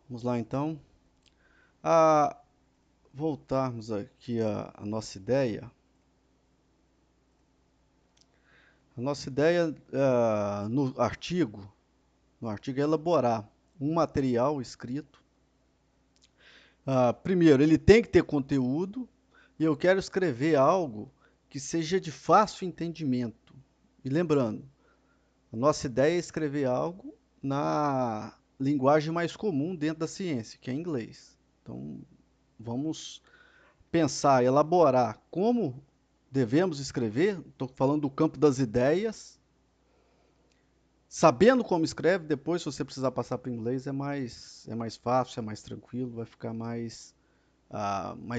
Vamos lá então. A voltarmos aqui à nossa ideia. A nossa ideia no artigo é elaborar um material escrito. Primeiro, ele tem que ter conteúdo e eu quero escrever algo que seja de fácil entendimento. E lembrando, a nossa ideia é escrever algo na linguagem mais comum dentro da ciência, que é inglês. Então, vamos pensar, elaborar como devemos escrever. Estou falando do campo das ideias. Sabendo como escreve, depois, se você precisar passar para o inglês, é mais fácil, é mais tranquilo, vai ficar mais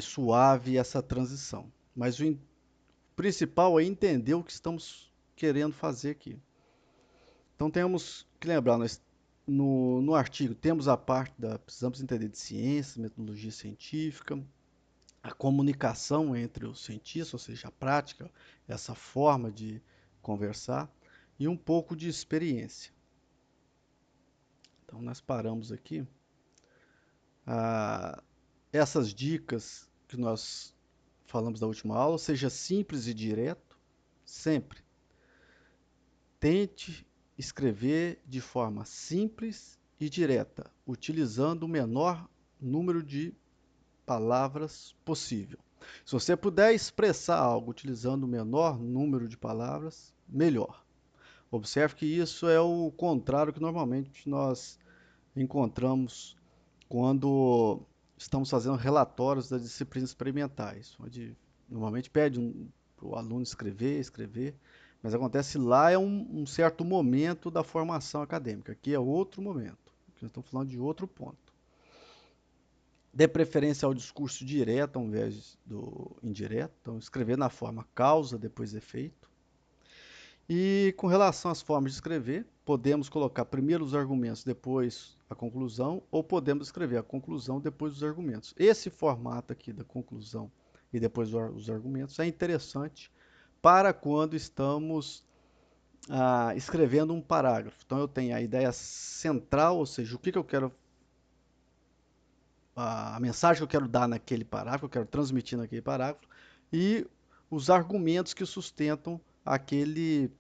suave essa transição. Mas o principal é entender o que estamos querendo fazer aqui. Então temos que lembrar, nós, no artigo temos a parte da precisamos entender de ciência, metodologia científica, a comunicação entre os cientistas, ou seja, a prática, essa forma de conversar, e um pouco de experiência. Então nós paramos aqui. Ah, essas dicas que nós falamos da última aula, seja simples e direto, sempre. Tente escrever de forma simples e direta, utilizando o menor número de palavras possível. Se você puder expressar algo utilizando o menor número de palavras, melhor. Observe que isso é o contrário que normalmente nós encontramos quando estamos fazendo relatórios das disciplinas experimentais, onde normalmente pede para o aluno escrever, mas acontece lá é um certo momento da formação acadêmica, aqui é outro momento, aqui nós estamos falando de outro ponto. Dê preferência ao discurso direto ao invés do indireto, então escrever na forma causa, depois efeito. E com relação às formas de escrever, podemos colocar primeiro os argumentos, depois a conclusão, ou podemos escrever a conclusão depois os argumentos. Esse formato aqui da conclusão e depois os argumentos é interessante para quando estamos escrevendo um parágrafo. Então eu tenho a ideia central, ou seja, o que eu quero, a mensagem que eu quero dar naquele parágrafo, eu quero transmitir naquele parágrafo, e os argumentos que sustentam aquela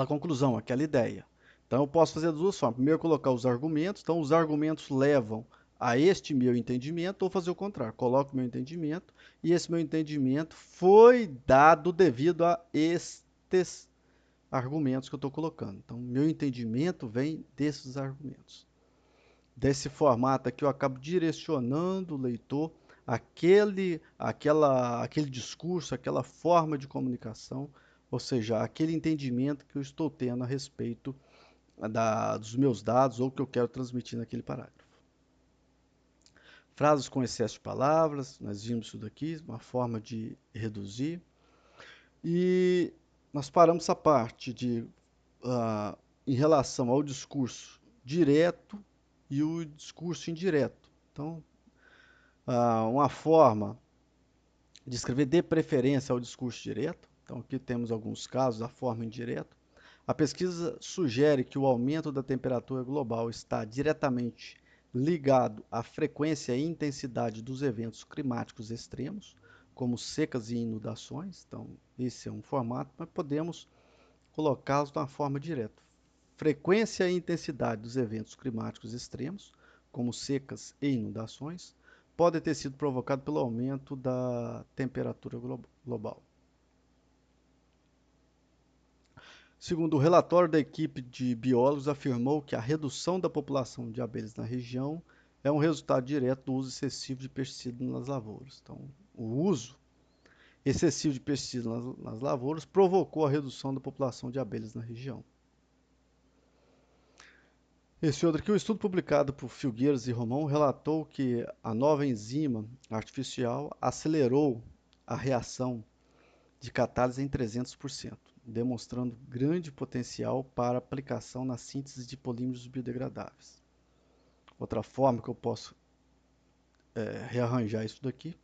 conclusão, aquela ideia. Então eu posso fazer de duas formas. Primeiro colocar os argumentos, então os argumentos levam a este meu entendimento, ou fazer o contrário, coloco o meu entendimento, e esse meu entendimento foi dado devido a estes argumentos que eu estou colocando. Então, meu entendimento vem desses argumentos. Desse formato aqui, eu acabo direcionando o leitor aquele discurso, aquela forma de comunicação, ou seja, aquele entendimento que eu estou tendo a respeito dos meus dados ou que eu quero transmitir naquele parágrafo. Frases com excesso de palavras, nós vimos isso daqui, uma forma de reduzir. E nós paramos essa parte em relação ao discurso direto e o discurso indireto. Então, uma forma de escrever de preferência ao discurso direto. Então, aqui temos alguns casos da forma indireta. A pesquisa sugere que o aumento da temperatura global está diretamente ligado à frequência e intensidade dos eventos climáticos extremos, como secas e inundações. Então, esse é um formato, mas podemos colocá-los de uma forma direta. Frequência e intensidade dos eventos climáticos extremos, como secas e inundações, podem ter sido provocados pelo aumento da temperatura global. Segundo o relatório da equipe de biólogos, afirmou que a redução da população de abelhas na região é um resultado direto do uso excessivo de pesticidas nas lavouras. Então, o uso excessivo de pesticidas nas lavouras provocou a redução da população de abelhas na região. Esse outro aqui, um estudo publicado por Filgueiras e Romão, relatou que a nova enzima artificial acelerou a reação de catálise em 300%, demonstrando grande potencial para aplicação na síntese de polímeros biodegradáveis. Outra forma que eu posso rearranjar isso daqui,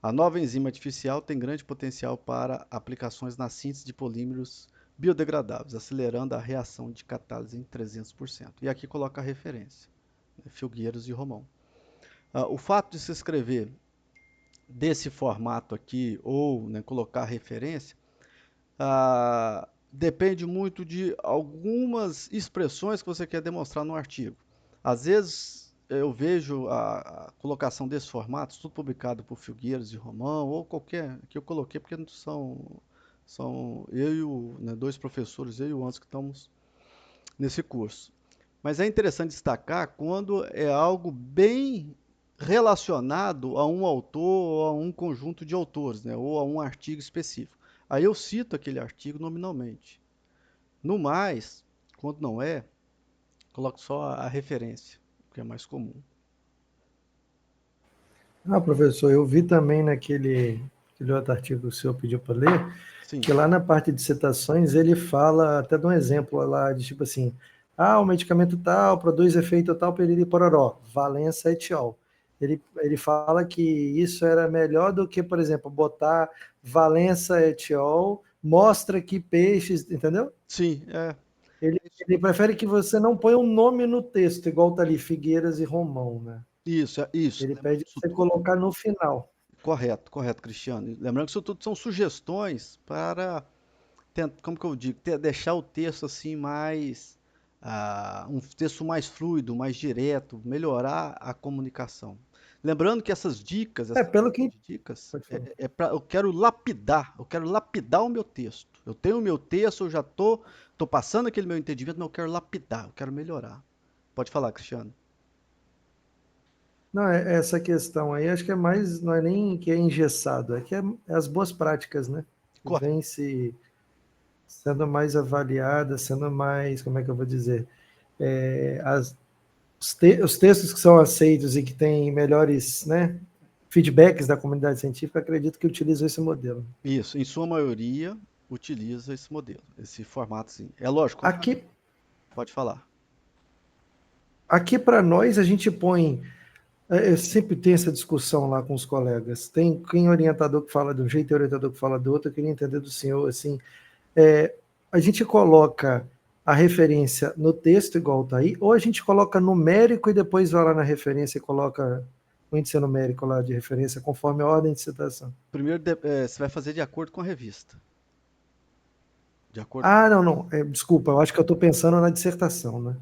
a nova enzima artificial tem grande potencial para aplicações na síntese de polímeros biodegradáveis, acelerando a reação de catálise em 300%. E aqui coloca a referência. Filgueiras e Romão. O fato de se escrever desse formato aqui, ou, né, colocar referência, depende muito de algumas expressões que você quer demonstrar no artigo. Às vezes eu vejo a colocação desses formatos, tudo publicado por Filgueiras e Romão, ou qualquer que eu coloquei, porque são eu e né, dois professores, eu e o Anderson, que estamos nesse curso. Mas é interessante destacar quando é algo bem relacionado a um autor ou a um conjunto de autores, né, ou a um artigo específico. Aí eu cito aquele artigo nominalmente. No mais, quando não é, coloco só a referência, que é mais comum. Ah, professor, eu vi também aquele outro artigo que o senhor pediu para ler, Sim, que lá na parte de citações ele fala até de um exemplo lá de tipo assim, o medicamento tal produz efeito tal, periri pororó, Valença et al. Ele fala que isso era melhor do que, por exemplo, botar Valença et al. Mostra que peixes, entendeu? sim, Ele prefere que você não ponha um nome no texto, igual tá ali, Figueiras e Romão, né? isso, isso. Ele Lembrando pede isso para você tudo, colocar no final. correto, correto, Cristiano. Lembrando que isso tudo são sugestões para, como que eu digo, deixar o texto assim mais, um texto mais fluido, mais direto, melhorar a comunicação. Lembrando que essas dicas, É, essa pelo série que. de dicas, Pode falar. eu quero lapidar o meu texto. Eu tenho o meu texto, eu já tô passando aquele meu entendimento, mas eu quero lapidar, eu quero melhorar. Pode falar, Cristiano. Não, essa questão aí, acho que é mais, não é nem que é engessado, é que é as boas práticas, né? Que Correto. vem se sendo mais avaliada, sendo mais, como é que eu vou dizer? É, os textos que são aceitos e que têm melhores, né, feedbacks da comunidade científica, acredito que utilizam esse modelo. Isso, em sua maioria, utiliza esse modelo, esse formato, sim. É lógico, Aqui, pode falar. aqui para nós, a gente põe. Eu sempre tenho essa discussão lá com os colegas. Tem orientador que fala de um jeito e orientador que fala do outro. Eu queria entender do senhor, assim, é, a gente coloca a referência no texto, igual está aí, ou a gente coloca numérico e depois vai lá na referência e coloca o índice numérico lá de referência, conforme a ordem de citação. Primeiro, você vai fazer de acordo com a revista. De acordo. Não, não. Desculpa, eu acho que eu estou pensando na dissertação, né?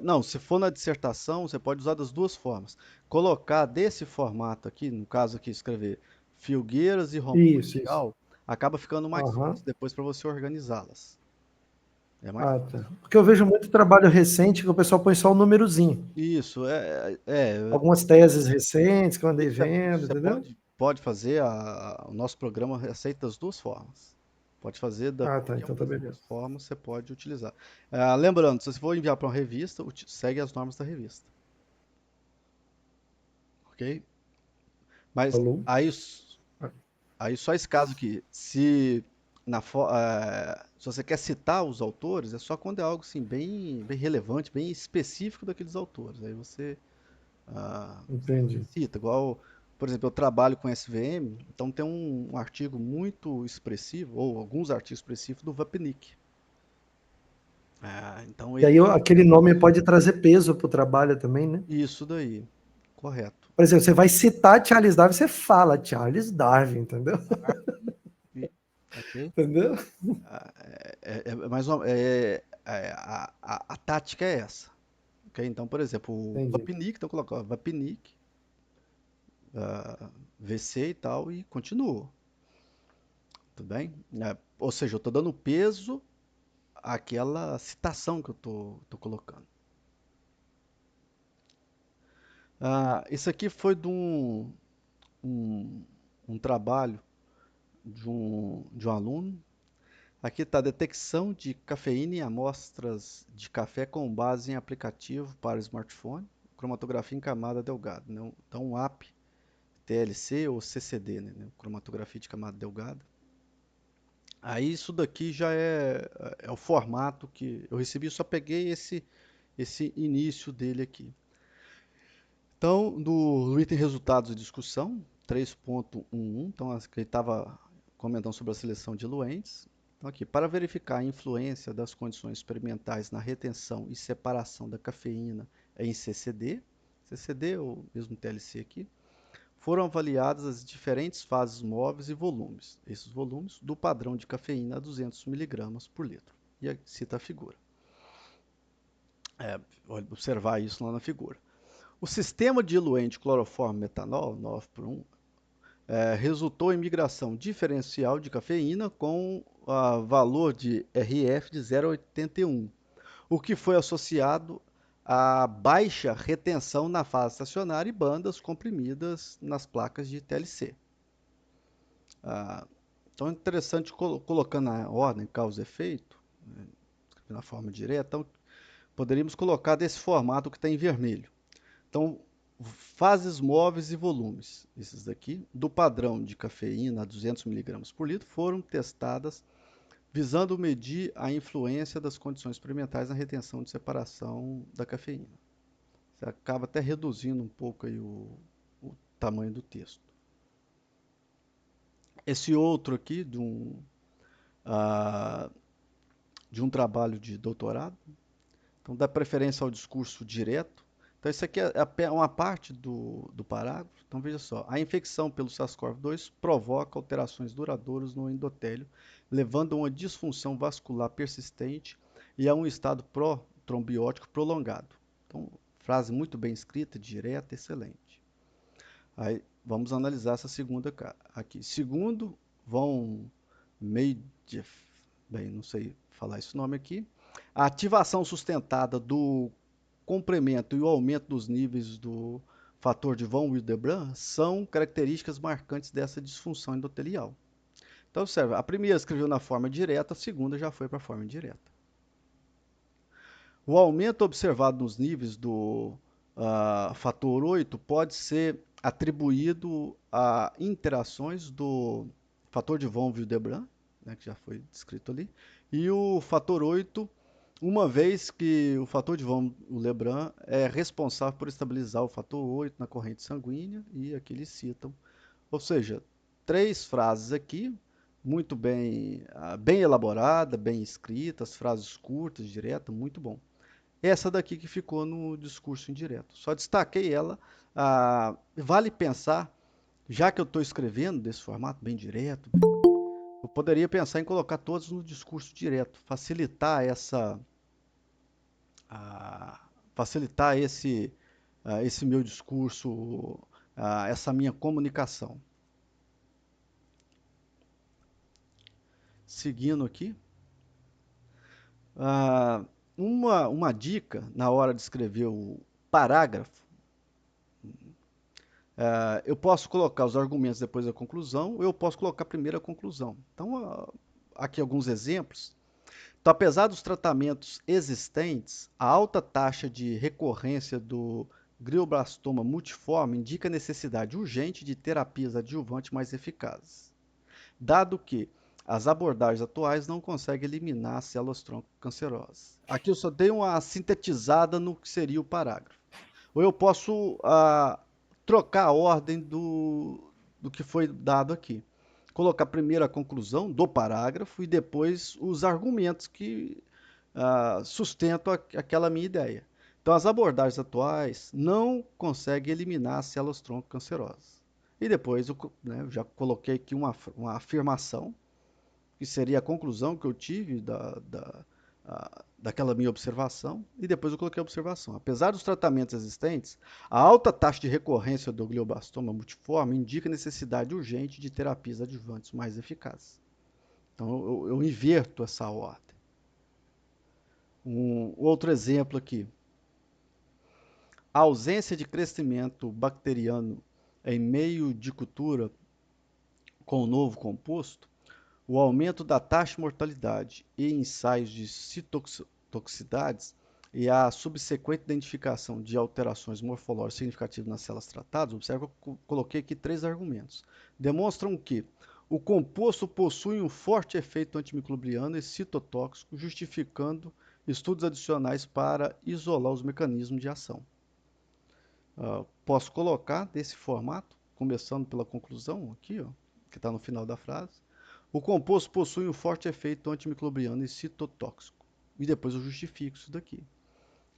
Não, se for na dissertação, você pode usar das duas formas. Colocar desse formato aqui, no caso aqui, escrever Filgueiras e Romão Isso, et isso. al., acaba ficando mais Aham. fácil depois para você organizá-las. É mais Tá. fácil. Porque eu vejo muito trabalho recente que o pessoal põe só o númerozinho. Isso, Algumas teses recentes que eu andei isso vendo, você entendeu? pode fazer, o nosso programa aceita das duas formas. Pode fazer da Tá. qualquer Então uma tá das duas beleza. formas, você pode utilizar. Lembrando, se você for enviar para uma revista, segue as normas da revista, ok? Mas Falou. aí só esse caso aqui, se você quer citar os autores, é só quando é algo assim bem, bem relevante, bem específico daqueles autores. Aí você Entendi. cita, igual, por exemplo, eu trabalho com SVM, então tem um artigo muito expressivo, ou alguns artigos expressivos do Vapnik. Então E ele. aí aquele nome pode trazer peso para o trabalho também, né? Isso daí, correto. Por exemplo, você vai citar Charles Darwin, você fala Charles Darwin, entendeu? Ok? Entendeu? Mais a tática é essa. Ok? Então, por exemplo, o Entendi. Vapnik, então coloca Vapnik, VC e tal, e continua. Tudo bem? Ou seja, eu estou dando peso àquela citação que eu tô colocando. Isso aqui foi de um, um trabalho de um aluno. Aqui está detecção de cafeína em amostras de café com base em aplicativo para smartphone, cromatografia em camada delgada, né? Então, um app TLC ou CCD, né? Cromatografia de camada delgada. Aí isso daqui já é o formato que eu recebi, só peguei esse início dele aqui. Então, no item resultados de discussão, 3.11, então ele estava comentando sobre a seleção de diluentes. Então, aqui, para verificar a influência das condições experimentais na retenção e separação da cafeína em CCD, CCD ou mesmo TLC aqui, foram avaliadas as diferentes fases móveis e volumes, esses volumes, do padrão de cafeína a 200 mg por litro. E aqui cita a figura. Observar isso lá na figura. O sistema diluente cloroformo metanol, 9 por 1, resultou em migração diferencial de cafeína com valor de RF de 0,81, o que foi associado a baixa retenção na fase estacionária e bandas comprimidas nas placas de TLC. Então é interessante colocando a ordem causa e efeito, né, na forma direta, então, poderíamos colocar desse formato que está em vermelho. Então, fases móveis e volumes, esses daqui, do padrão de cafeína a 200 mg por litro, foram testadas visando medir a influência das condições experimentais na retenção de separação da cafeína. Você acaba até reduzindo um pouco aí o tamanho do texto. Esse outro aqui, de um trabalho de doutorado, então dá preferência ao discurso direto. Então, isso aqui é uma parte do parágrafo. Então, veja só. A infecção pelo SARS-CoV-2 provoca alterações duradouras no endotélio, levando a uma disfunção vascular persistente e a um estado pró-trombiótico prolongado. Então, frase muito bem escrita, direta, excelente. Aí, vamos analisar essa segunda aqui. Segundo, von Mejdef, bem, não sei falar esse nome aqui. A ativação sustentada do comprimento e o aumento dos níveis do fator de von Willebrand são características marcantes dessa disfunção endotelial. Então, observa, a primeira escreveu na forma direta, a segunda já foi para a forma indireta. O aumento observado nos níveis do fator 8 pode ser atribuído a interações do fator de von Willebrand, né, que já foi descrito ali, e o fator 8, uma vez que o fator de von Willebrand é responsável por estabilizar o fator 8 na corrente sanguínea, e aqui eles citam. Ou seja, 3 frases aqui, muito bem, bem elaborada, bem escritas, frases curtas, diretas, muito bom. Essa daqui que ficou no discurso indireto. Só destaquei ela. Vale pensar, já que eu estou escrevendo desse formato bem direto, eu poderia pensar em colocar todos no discurso direto, facilitar facilitar esse meu discurso, essa minha comunicação. Seguindo aqui, uma dica na hora de escrever o parágrafo, eu posso colocar os argumentos depois da conclusão, ou eu posso colocar primeiro a conclusão. Então, aqui alguns exemplos. Então, apesar dos tratamentos existentes, a alta taxa de recorrência do glioblastoma multiforme indica a necessidade urgente de terapias adjuvantes mais eficazes, dado que as abordagens atuais não conseguem eliminar as células-tronco cancerosas. Aqui eu só dei uma sintetizada no que seria o parágrafo. Ou eu posso trocar a ordem do que foi dado aqui. Colocar primeiro a conclusão do parágrafo e depois os argumentos que sustentam aquela minha ideia. Então, as abordagens atuais não conseguem eliminar as células-tronco cancerosas. E depois eu já coloquei aqui uma afirmação, que seria a conclusão que eu tive daquela minha observação, e depois eu coloquei a observação. Apesar dos tratamentos existentes, a alta taxa de recorrência do glioblastoma multiforme indica a necessidade urgente de terapias adjuvantes mais eficazes. Então, eu inverto essa ordem. Um outro exemplo aqui. A ausência de crescimento bacteriano em meio de cultura com o novo composto, o aumento da taxa de mortalidade e ensaios de citotoxicidades e a subsequente identificação de alterações morfológicas significativas nas células tratadas, observa que eu coloquei aqui 3 argumentos. Demonstram que o composto possui um forte efeito antimicrobiano e citotóxico, justificando estudos adicionais para isolar os mecanismos de ação. Posso colocar desse formato, começando pela conclusão aqui, ó, que está no final da frase. O composto possui um forte efeito antimicrobiano e citotóxico. E depois eu justifico isso daqui.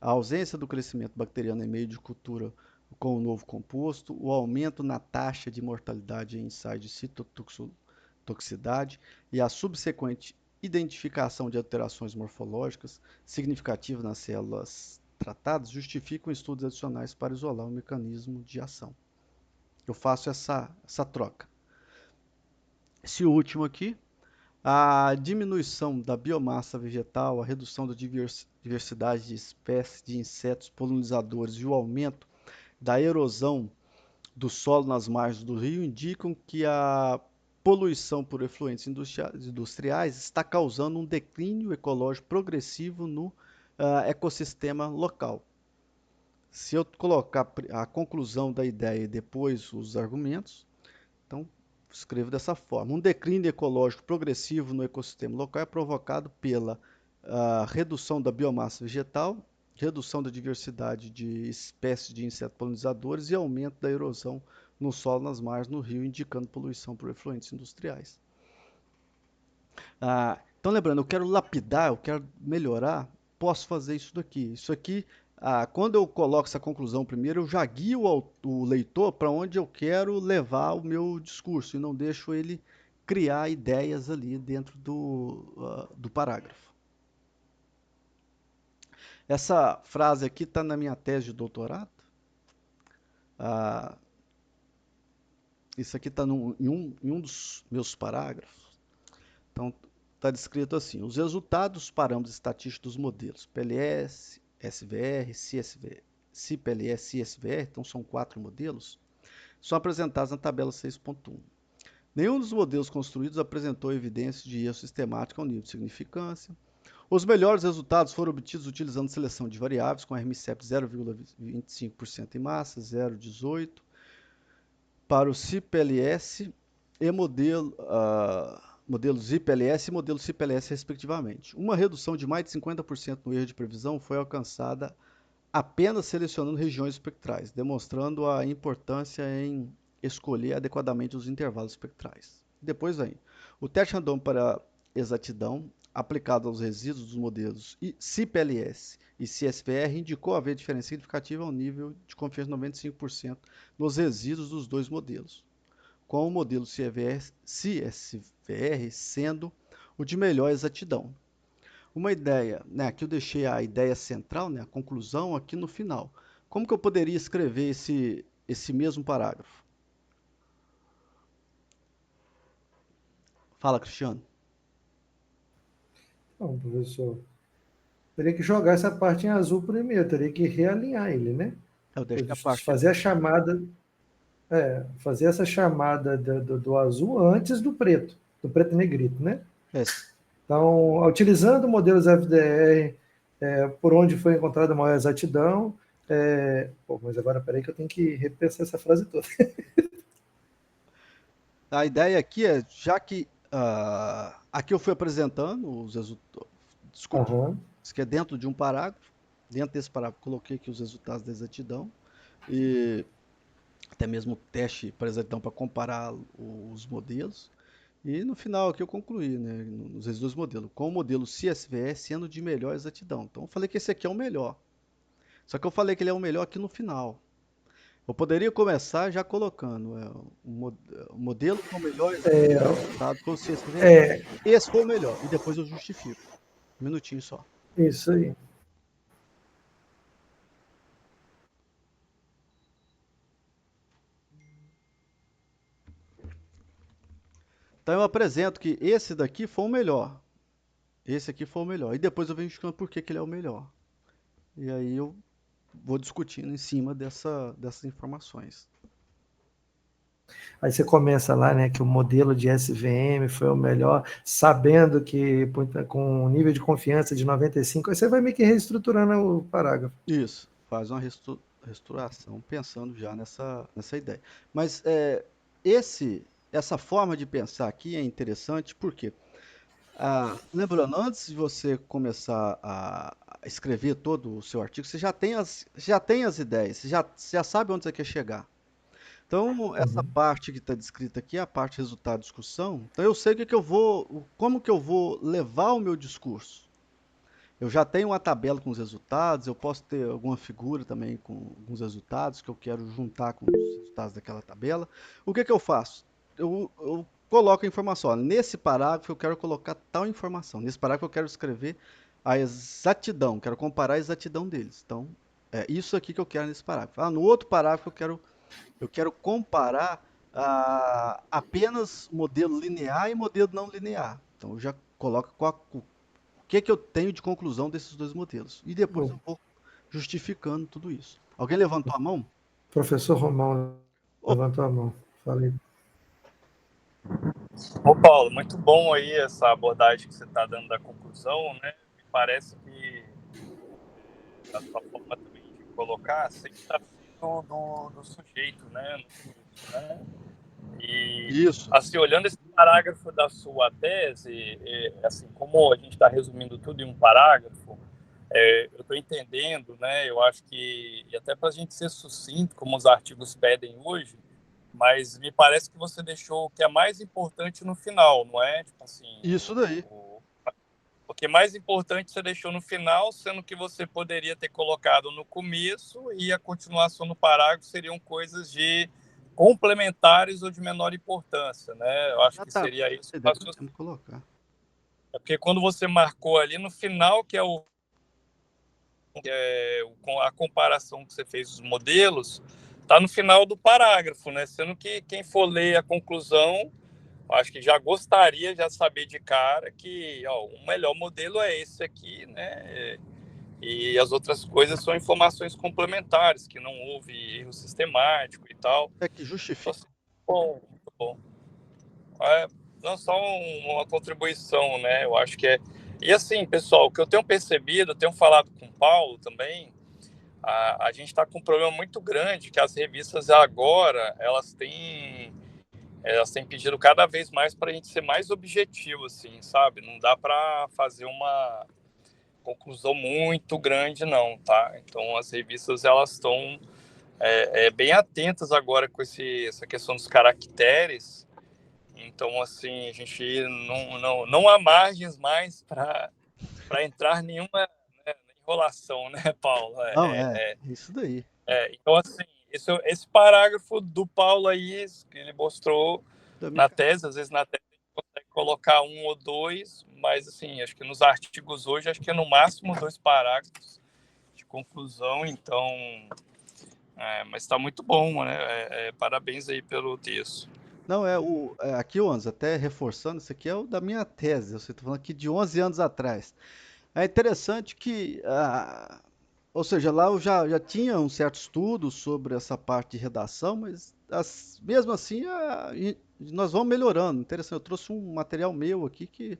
A ausência do crescimento bacteriano em meio de cultura com o novo composto, o aumento na taxa de mortalidade em ensaios de citotoxicidade e a subsequente identificação de alterações morfológicas significativas nas células tratadas justificam estudos adicionais para isolar o mecanismo de ação. Eu faço essa troca. Esse último aqui, a diminuição da biomassa vegetal, a redução da diversidade de espécies de insetos polinizadores e o aumento da erosão do solo nas margens do rio indicam que a poluição por efluentes industriais está causando um declínio ecológico progressivo no ecossistema local. Se eu colocar a conclusão da ideia e depois os argumentos, então escrevo dessa forma. Um declínio ecológico progressivo no ecossistema local é provocado pela redução da biomassa vegetal, redução da diversidade de espécies de insetos polinizadores e aumento da erosão no solo, nas margens do rio, indicando poluição por efluentes industriais. Então, lembrando, eu quero lapidar, eu quero melhorar, posso fazer isso daqui. Isso aqui, quando eu coloco essa conclusão primeiro, eu já guio o leitor para onde eu quero levar o meu discurso e não deixo ele criar ideias ali dentro do parágrafo. Essa frase aqui está na minha tese de doutorado. Isso aqui está em um dos meus parágrafos. Então, está descrito assim: os resultados dos parâmetros estatísticos dos modelos PLS, SVR, CIPLS e SVR, então são 4 modelos, são apresentados na tabela 6.1. Nenhum dos modelos construídos apresentou evidência de erro sistemático ao nível de significância. Os melhores resultados foram obtidos utilizando seleção de variáveis com RMCEP 0,25% em massa, 0,18%, para o CIPLS e modelos IPLS e modelos CIPLS, respectivamente. Uma redução de mais de 50% no erro de previsão foi alcançada apenas selecionando regiões espectrais, demonstrando a importância em escolher adequadamente os intervalos espectrais. Depois vem o teste randômico para exatidão aplicado aos resíduos dos modelos CIPLS e CSVR indicou haver diferença significativa ao nível de confiança de 95% nos resíduos dos dois modelos, com o modelo CSVR sendo o de melhor exatidão. Uma ideia, né, aqui eu deixei a ideia central, né, a conclusão aqui no final. Como que eu poderia escrever esse mesmo parágrafo? Fala, Cristiano. Não, professor. Teria que jogar essa parte em azul primeiro, teria que realinhar ele, né? Eu deixei a parte Fazer a chamada, fazer essa chamada do azul antes do preto e negrito, né? Então, utilizando modelos FDR, por onde foi encontrada a maior exatidão, mas agora peraí que eu tenho que repensar essa frase toda. A ideia aqui é, já que aqui eu fui apresentando os resultados, discutindo, Aham. isso que é dentro de um parágrafo, dentro desse parágrafo coloquei aqui os resultados da exatidão, e até mesmo o teste para exatidão para comparar os modelos. E no final aqui eu concluí, né, nos dois modelos, com o modelo CSVE sendo de melhor exatidão. Então eu falei que esse aqui é o melhor. Só que eu falei que ele é o melhor aqui no final. Eu poderia começar já colocando o modelo com o melhor resultado foi o CSVE. Esse foi o melhor. E depois eu justifico. Um minutinho só. Isso aí. Então eu apresento que esse daqui foi o melhor. Esse aqui foi o melhor. E depois eu venho explicando por que ele é o melhor. E aí eu vou discutindo em cima dessas informações. Aí você começa lá, né, que o modelo de SVM foi o melhor, sabendo que com um nível de confiança de 95%, aí você vai meio que reestruturando o parágrafo. Isso, faz uma restauração pensando já nessa ideia. Mas essa forma de pensar aqui é interessante porque, lembrando, antes de você começar a escrever todo o seu artigo, você já tem as ideias, você já sabe onde você quer chegar. Então, essa Uhum. parte que está descrita aqui é a parte resultado de discussão. Então, eu sei o que que eu vou, como que eu vou levar o meu discurso. Eu já tenho uma tabela com os resultados, eu posso ter alguma figura também com alguns resultados que eu quero juntar com os resultados daquela tabela. O que que eu faço? Eu coloco a informação. Ó, nesse parágrafo eu quero colocar tal informação. Nesse parágrafo eu quero escrever a exatidão, quero comparar a exatidão deles. Então, é isso aqui que eu quero nesse parágrafo. No outro parágrafo eu quero comparar apenas modelo linear e modelo não linear. Então eu já coloco o que que eu tenho de conclusão desses dois modelos. E depois O eu vou justificando tudo isso. Alguém levantou a mão? professor Romão Opa, levantou a mão. Falei. Ô Paulo, muito bom aí essa abordagem que você está dando da conclusão, né? Me parece que a sua forma também de colocar sempre está sendo do sujeito, né? No curso, né? E, isso. assim, olhando esse parágrafo da sua tese, assim, como a gente está resumindo tudo em um parágrafo, eu estou entendendo, né? Eu acho que, e até para a gente ser sucinto, como os artigos pedem hoje, mas me parece que você deixou o que é mais importante no final, não é? Tipo assim, Isso daí. o que é mais importante você deixou no final, sendo que você poderia ter colocado no começo e a continuação no parágrafo seriam coisas de complementares ou de menor importância, né? Eu acho que Exatamente. seria isso. Dá para tempo colocar. É porque quando você marcou ali no final, com a comparação que você fez dos modelos, está no final do parágrafo, né? Sendo que quem for ler a conclusão, acho que já gostaria de saber de cara que ó, o melhor modelo é esse aqui, né? E as outras coisas são informações complementares, que não houve erro sistemático e tal. É que Então, assim, justifica. bom, muito bom. Não só uma contribuição, né? Eu acho que é. E assim, pessoal, o que eu tenho percebido, eu tenho falado com o Paulo também, a gente está com um problema muito grande, que as revistas agora, elas têm pedido cada vez mais para a gente ser mais objetivo, assim, sabe? Não dá para fazer uma conclusão muito grande, não, tá? Então, as revistas, elas estão bem atentas agora com essa questão dos caracteres. Então, assim, a gente não há margens mais para entrar nenhuma, né, enrolação, né, Paulo? Não, é isso daí. Então, assim, esse parágrafo do Paulo aí, que ele mostrou Da minha na tese, às vezes na tese a gente consegue colocar um ou dois, mas, assim, acho que nos artigos hoje, acho que é no máximo 2 parágrafos de conclusão, então, mas está muito bom, né? Parabéns aí pelo texto. Não, aqui, 11, até reforçando, isso aqui é o da minha tese. Eu estou falando aqui de 11 anos atrás. É interessante que, ou seja, lá eu já tinha um certo estudo sobre essa parte de redação, mas mesmo assim nós vamos melhorando. Interessante, eu trouxe um material meu aqui que,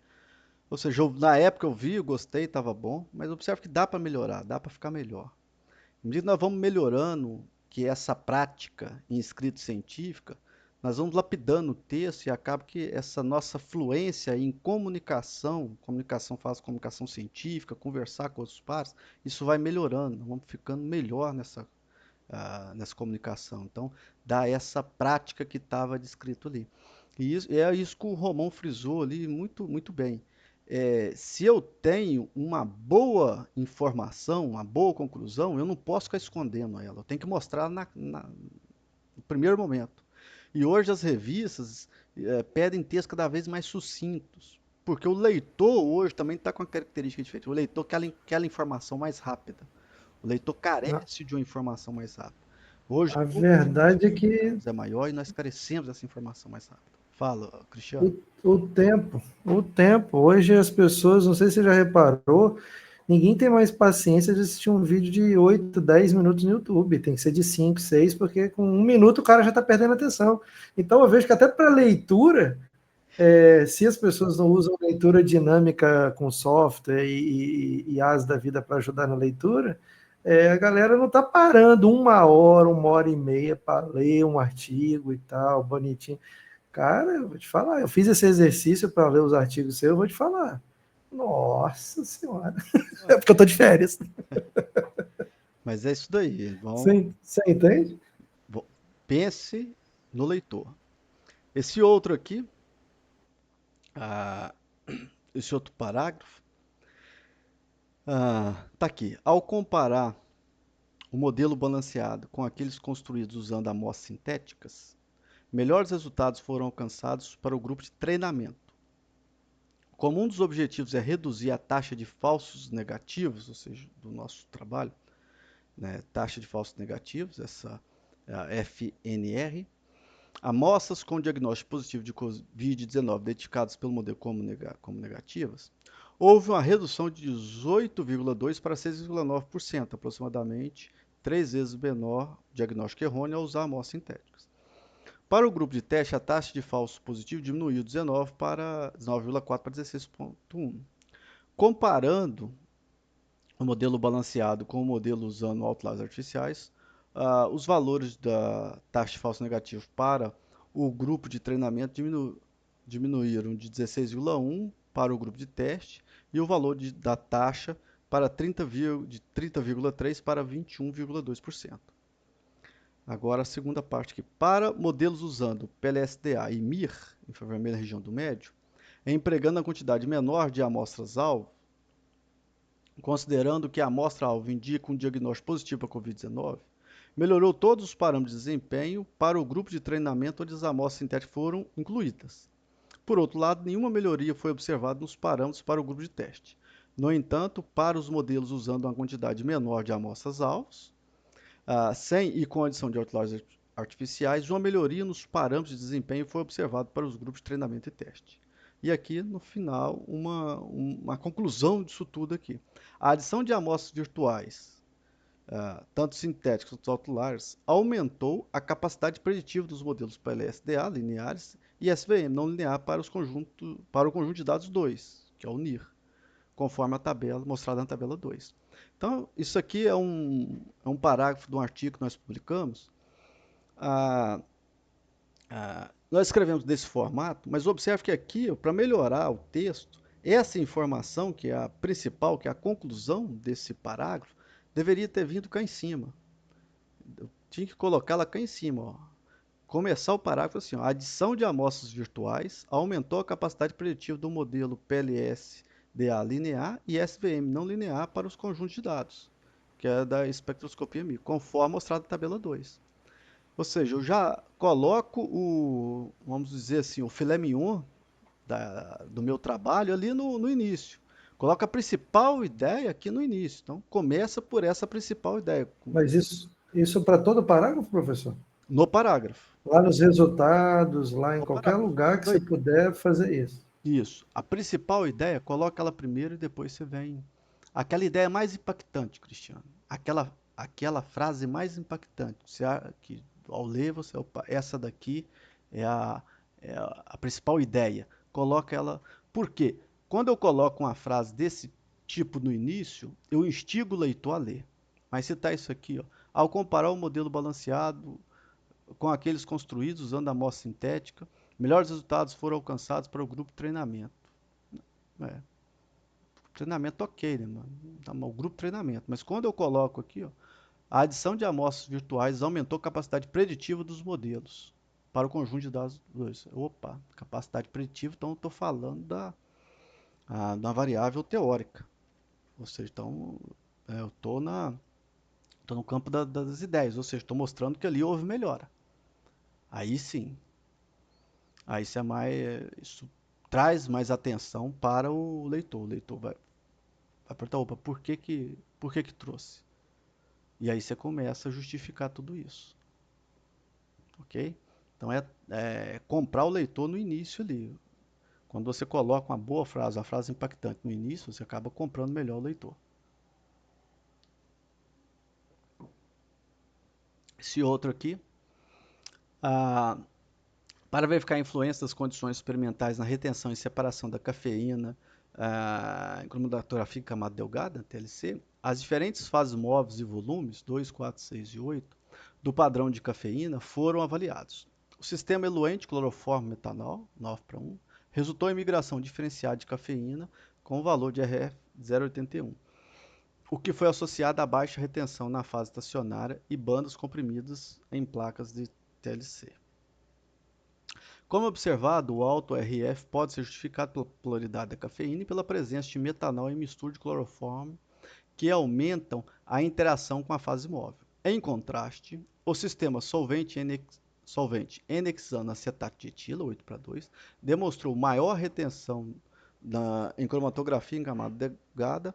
ou seja, na época eu vi, eu gostei, estava bom, mas observo que dá para melhorar, dá para ficar melhor. À medida que nós vamos melhorando, que é essa prática em escrita científica, nós vamos lapidando o texto e acaba que essa nossa fluência em comunicação, comunicação faz comunicação científica, conversar com outros pares, isso vai melhorando, vamos ficando melhor nessa comunicação. Então, dá essa prática que estava descrito ali. E é isso que o Romão frisou ali muito, muito bem. Se eu tenho uma boa informação, uma boa conclusão, eu não posso ficar escondendo ela. Eu tenho que mostrar no primeiro momento. E hoje as revistas pedem textos cada vez mais sucintos. Porque o leitor hoje também está com uma característica diferente. O leitor quer aquela informação mais rápida. O leitor A, carece de uma informação mais rápida. Hoje, a o número verdade é de que dados é maior e nós carecemos dessa informação mais rápida. Fala, Cristiano. o, o tempo, hoje as pessoas, não sei se você já reparou, ninguém tem mais paciência de assistir um vídeo de 8, 10 minutos no YouTube. Tem que ser de 5, 6, porque com 1 minuto o cara já está perdendo atenção. Então eu vejo que até para leitura, se as pessoas não usam leitura dinâmica com software e as da vida para ajudar na leitura, a galera não está parando 1 hora e meia para ler um artigo e tal, bonitinho. Cara, eu vou te falar, eu fiz esse exercício para ler os artigos seus, eu vou te falar. Nossa Senhora, é porque eu tô de férias. Mas é isso daí. Você entende? Pense no leitor. Esse outro aqui, esse outro parágrafo, tá aqui. Ao comparar o modelo balanceado com aqueles construídos usando amostras sintéticas, melhores resultados foram alcançados para o grupo de treinamento. Como um dos objetivos é reduzir a taxa de falsos negativos, ou seja, do nosso trabalho, né, taxa de falsos negativos, essa FNR, amostras com diagnóstico positivo de Covid-19 identificadas pelo modelo como negativas, houve uma redução de 18,2% para 6,9%, aproximadamente 3 vezes menor diagnóstico errôneo ao usar amostras sintéticas. Para o grupo de teste, a taxa de falso positivo diminuiu 19,4 para 16,1. Comparando o modelo balanceado com o modelo usando outliers artificiais, os valores da taxa de falso negativo para o grupo de treinamento diminuíram de 16,1 para o grupo de teste e o valor da taxa para de 30,3 para 21,2%. Agora a segunda parte aqui. Para modelos usando PLSDA e MIR, infravermelho na região do médio, empregando a quantidade menor de amostras-alvo, considerando que a amostra-alvo indica um diagnóstico positivo para a Covid-19, melhorou todos os parâmetros de desempenho para o grupo de treinamento onde as amostras sintéticas foram incluídas. Por outro lado, nenhuma melhoria foi observada nos parâmetros para o grupo de teste. No entanto, para os modelos usando uma quantidade menor de amostras-alvos, sem e com adição de outliers artificiais, uma melhoria nos parâmetros de desempenho foi observada para os grupos de treinamento e teste. E aqui, no final, uma conclusão disso tudo aqui. A adição de amostras virtuais, tanto sintéticas quanto outliers, aumentou a capacidade preditiva dos modelos PLSDA lineares e SVM não linear para o conjunto de dados 2, que é o NIR, conforme a tabela mostrada na tabela 2. Então, isso aqui é um parágrafo de um artigo que nós publicamos. Nós escrevemos desse formato, mas observe que aqui, para melhorar o texto, essa informação, que é a principal, que é a conclusão desse parágrafo, deveria ter vindo cá em cima. Eu tinha que colocá-la cá em cima. Ó. Começar o parágrafo assim: ó, a adição de amostras virtuais aumentou a capacidade preditiva do modelo PLS-DA linear e SVM não linear para os conjuntos de dados, que é da espectroscopia MIR, conforme mostrado na tabela 2. Ou seja, eu já coloco vamos dizer assim, o filé mignon do meu trabalho ali no início. Coloco a principal ideia aqui no início. Então, começa por essa principal ideia. Mas isso para todo parágrafo, professor? No parágrafo. Lá nos resultados, lá em No qualquer parágrafo. lugar que você puder fazer isso. Isso. A principal ideia, coloca ela primeiro e depois você vem. Aquela ideia mais impactante, Cristiano. Aquela frase mais impactante. Que ao ler, você, opa, essa daqui é a principal ideia. Coloca ela. Por quê? Quando eu coloco uma frase desse tipo no início, eu instigo o leitor a ler. Mas se está isso aqui, ó, ao comparar o modelo balanceado com aqueles construídos usando a amostra sintética, melhores resultados foram alcançados para o grupo de treinamento. É, treinamento ok, né, mano? O grupo de treinamento. Mas quando eu coloco aqui, ó, a adição de amostras virtuais aumentou a capacidade preditiva dos modelos para o conjunto de dados 2. Opa, capacidade preditiva, então eu estou falando da variável teórica. Ou seja, então eu estou no campo das ideias, ou seja, estou mostrando que ali houve melhora. Aí sim, aí isso traz mais atenção para o leitor. O leitor vai perguntar, opa, por que que trouxe? E aí você começa a justificar tudo isso. Ok? Então é comprar o leitor no início ali. Quando você coloca uma boa frase, uma frase impactante no início, você acaba comprando melhor o leitor. Esse outro aqui, para verificar a influência das condições experimentais na retenção e separação da cafeína em cromatografia em camada delgada, TLC, as diferentes fases móveis e volumes, 2, 4, 6 e 8, do padrão de cafeína foram avaliados. O sistema eluente cloroformo metanol, 9 para 1, resultou em migração diferenciada de cafeína com o valor de RF 0,81, o que foi associado a baixa retenção na fase estacionária e bandas comprimidas em placas de TLC. Como observado, o alto RF pode ser justificado pela polaridade da cafeína e pela presença de metanol em mistura de cloroformo, que aumentam a interação com a fase móvel. Em contraste, o sistema solvente anexando acetato de etila, 8:2, demonstrou maior retenção em cromatografia em camada delgada,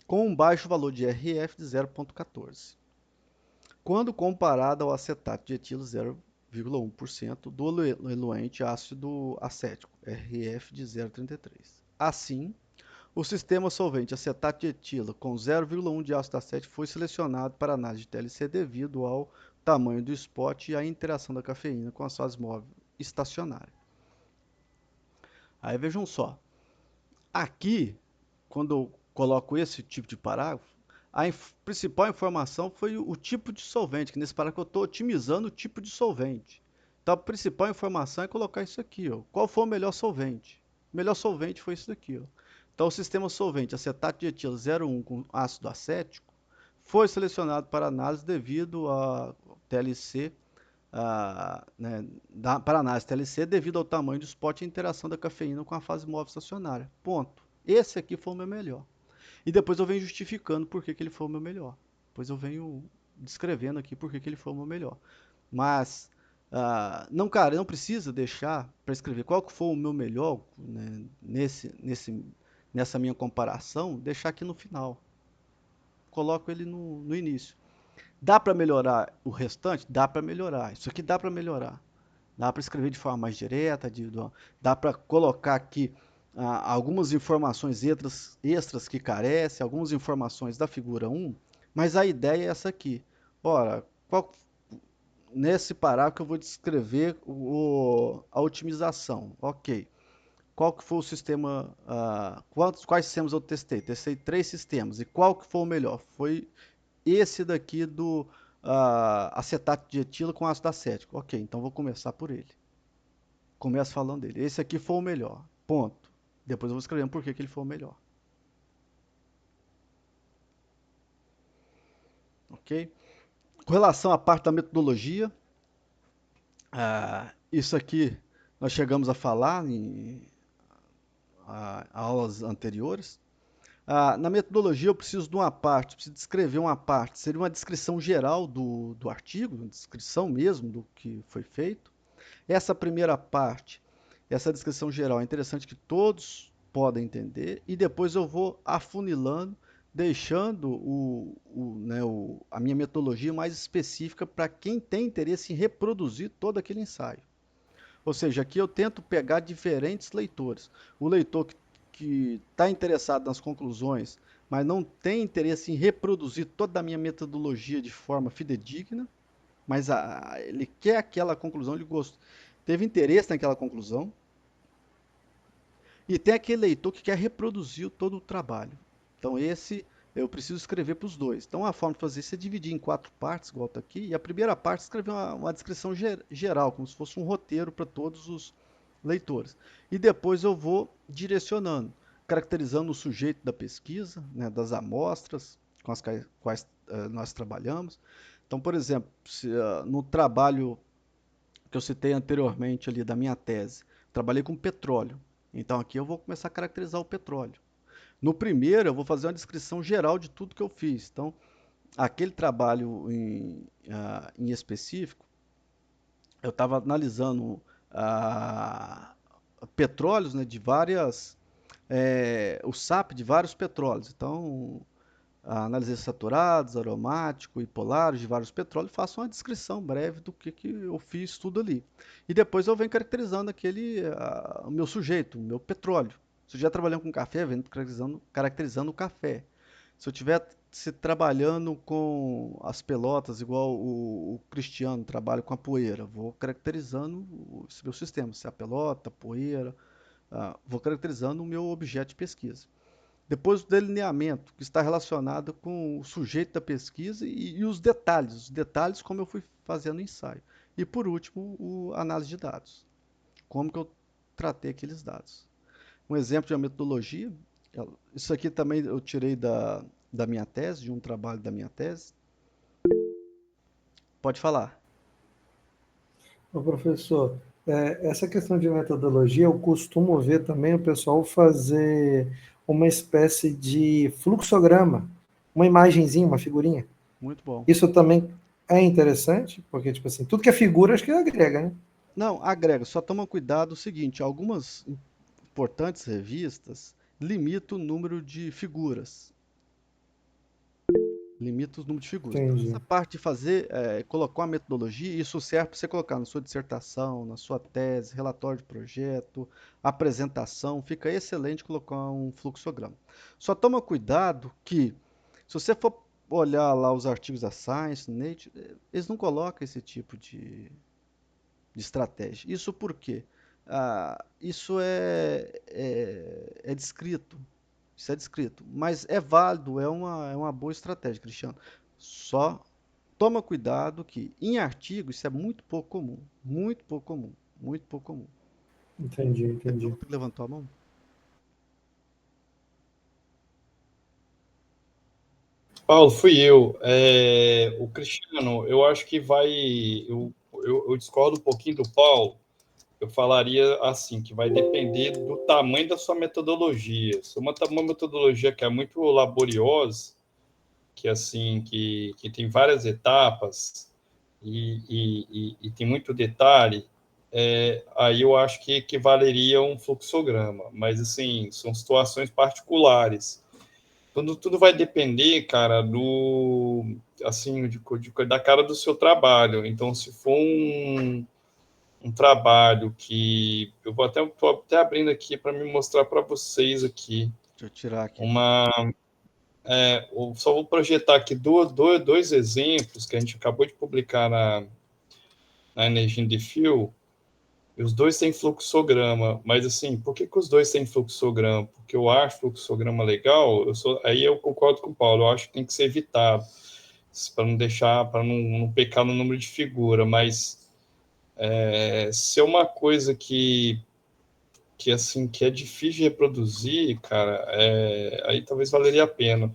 com um baixo valor de RF de 0,14, quando comparado ao acetato de etilo 0,1% do eluente ácido acético, RF de 0,33. Assim, o sistema solvente acetato de etila com 0,1 de ácido acético foi selecionado para análise de TLC devido ao tamanho do spot e à interação da cafeína com as fases móveis estacionárias. Aí vejam só, aqui, quando eu coloco esse tipo de parágrafo, a principal informação foi o tipo de solvente, que nesse parágrafo eu estou otimizando o tipo de solvente. Então a principal informação é colocar isso aqui, ó. Qual foi o melhor solvente? O melhor solvente foi isso daqui, ó. Então o sistema solvente acetato de etilo 0,1 com ácido acético foi selecionado para análise devido a TLC, né, para análise TLC devido ao tamanho do spot e interação da cafeína com a fase móvel estacionária. Ponto. Esse aqui foi o meu melhor. E depois eu venho justificando por que ele foi o meu melhor. Depois eu venho descrevendo aqui por que ele foi o meu melhor. Mas, não, cara, não precisa deixar para escrever qual que foi o meu melhor, né, nessa minha comparação, deixar aqui no final. Coloco ele no início. Dá para melhorar o restante? Dá para melhorar. Isso aqui dá para melhorar. Dá para escrever de forma mais direta, dá para colocar aqui algumas informações extras que carecem, algumas informações da figura 1, mas a ideia é essa aqui. Ora, nesse parágrafo eu vou descrever a otimização. Ok. Qual que foi o sistema, quais sistemas eu testei? Testei 3 sistemas. E qual que foi o melhor? Foi esse daqui do acetato de etila com ácido acético. Ok, então vou começar por ele. Começo falando dele. Esse aqui foi o melhor. Ponto. Depois eu vou escrevendo por que ele foi o melhor. Ok? Com relação à parte da metodologia, isso aqui nós chegamos a falar em aulas anteriores. Na metodologia eu preciso de uma parte, preciso descrever uma parte. Seria uma descrição geral do artigo, uma descrição mesmo do que foi feito. Essa primeira parte, essa descrição geral, é interessante que todos podem entender, e depois eu vou afunilando, deixando a minha metodologia mais específica para quem tem interesse em reproduzir todo aquele ensaio. Ou seja, aqui eu tento pegar diferentes leitores. O leitor que está interessado nas conclusões, mas não tem interesse em reproduzir toda a minha metodologia de forma fidedigna, mas ele quer aquela conclusão, ele teve interesse naquela conclusão. E tem aquele leitor que quer reproduzir todo o trabalho. Então esse eu preciso escrever para os dois. Então a forma de fazer isso é dividir em 4 partes, igual está aqui, e a primeira parte escrever uma descrição geral, como se fosse um roteiro para todos os leitores. E depois eu vou direcionando, caracterizando o sujeito da pesquisa, né, das amostras com as quais nós trabalhamos. Então, por exemplo, no trabalho que eu citei anteriormente ali da minha tese, trabalhei com petróleo. Então aqui eu vou começar a caracterizar o petróleo. No primeiro eu vou fazer uma descrição geral de tudo que eu fiz. Então, aquele trabalho em específico, eu estava analisando petróleos, né, de várias, o SAP de vários petróleos. Então, analisei saturados, aromático e polares de vários petróleos, faço uma descrição breve do que eu fiz tudo ali. E depois eu venho caracterizando o meu sujeito, o meu petróleo. Se eu estiver trabalhando com café, eu venho caracterizando o café. Se eu estiver trabalhando com as pelotas, igual o Cristiano trabalha com a poeira, vou caracterizando o meu sistema, se é a pelota, a poeira, vou caracterizando o meu objeto de pesquisa. Depois o delineamento, que está relacionado com o sujeito da pesquisa e os detalhes como eu fui fazendo o ensaio. E por último, a análise de dados, como que eu tratei aqueles dados. Um exemplo de uma metodologia, isso aqui também eu tirei da minha tese, de um trabalho da minha tese. Pode falar. Ô, professor, Essa questão de metodologia, eu costumo ver também o pessoal fazer uma espécie de fluxograma, uma imagenzinha, uma figurinha. Muito bom. Isso também é interessante, porque, tipo assim, tudo que é figura, acho que agrega, né? Não, agrega, só toma cuidado o seguinte, algumas importantes revistas limitam o número de figuras. Limita o número de figuras. Então, essa Entendi. parte de fazer, colocar uma metodologia, isso serve para você colocar na sua dissertação, na sua tese, relatório de projeto, apresentação, fica excelente colocar um fluxograma. Só toma cuidado que, se você for olhar lá os artigos da Science, Nature, eles não colocam esse tipo de estratégia. Isso por quê? Isso é descrito. Isso é descrito. Mas é válido, é uma boa estratégia, Cristiano. Só toma cuidado que em artigo isso é muito pouco comum. Muito pouco comum. Muito pouco comum. Entendi, Teve entendi. outro que levantou a mão? Paulo, fui eu. O Cristiano, eu acho que vai. Eu discordo um pouquinho do Paulo. Eu falaria assim, que vai depender do tamanho da sua metodologia. Se uma metodologia que é muito laboriosa, que assim, que tem várias etapas e tem muito detalhe, aí eu acho que equivaleria a um fluxograma. Mas assim, são situações particulares. Tudo vai depender, cara, do assim, da cara do seu trabalho. Então, se for um trabalho que eu tô até abrindo aqui para me mostrar para vocês aqui Deixa eu tirar aqui. uma eu só vou projetar aqui dois exemplos que a gente acabou de publicar na Energia in the Field, e os dois têm fluxograma, mas assim, por que os dois têm fluxograma? Porque eu acho fluxograma legal, aí eu concordo com o Paulo, eu acho que tem que ser evitado, para não deixar, para não pecar no número de figura, mas se é uma coisa que assim que é difícil de reproduzir, cara, aí talvez valeria a pena.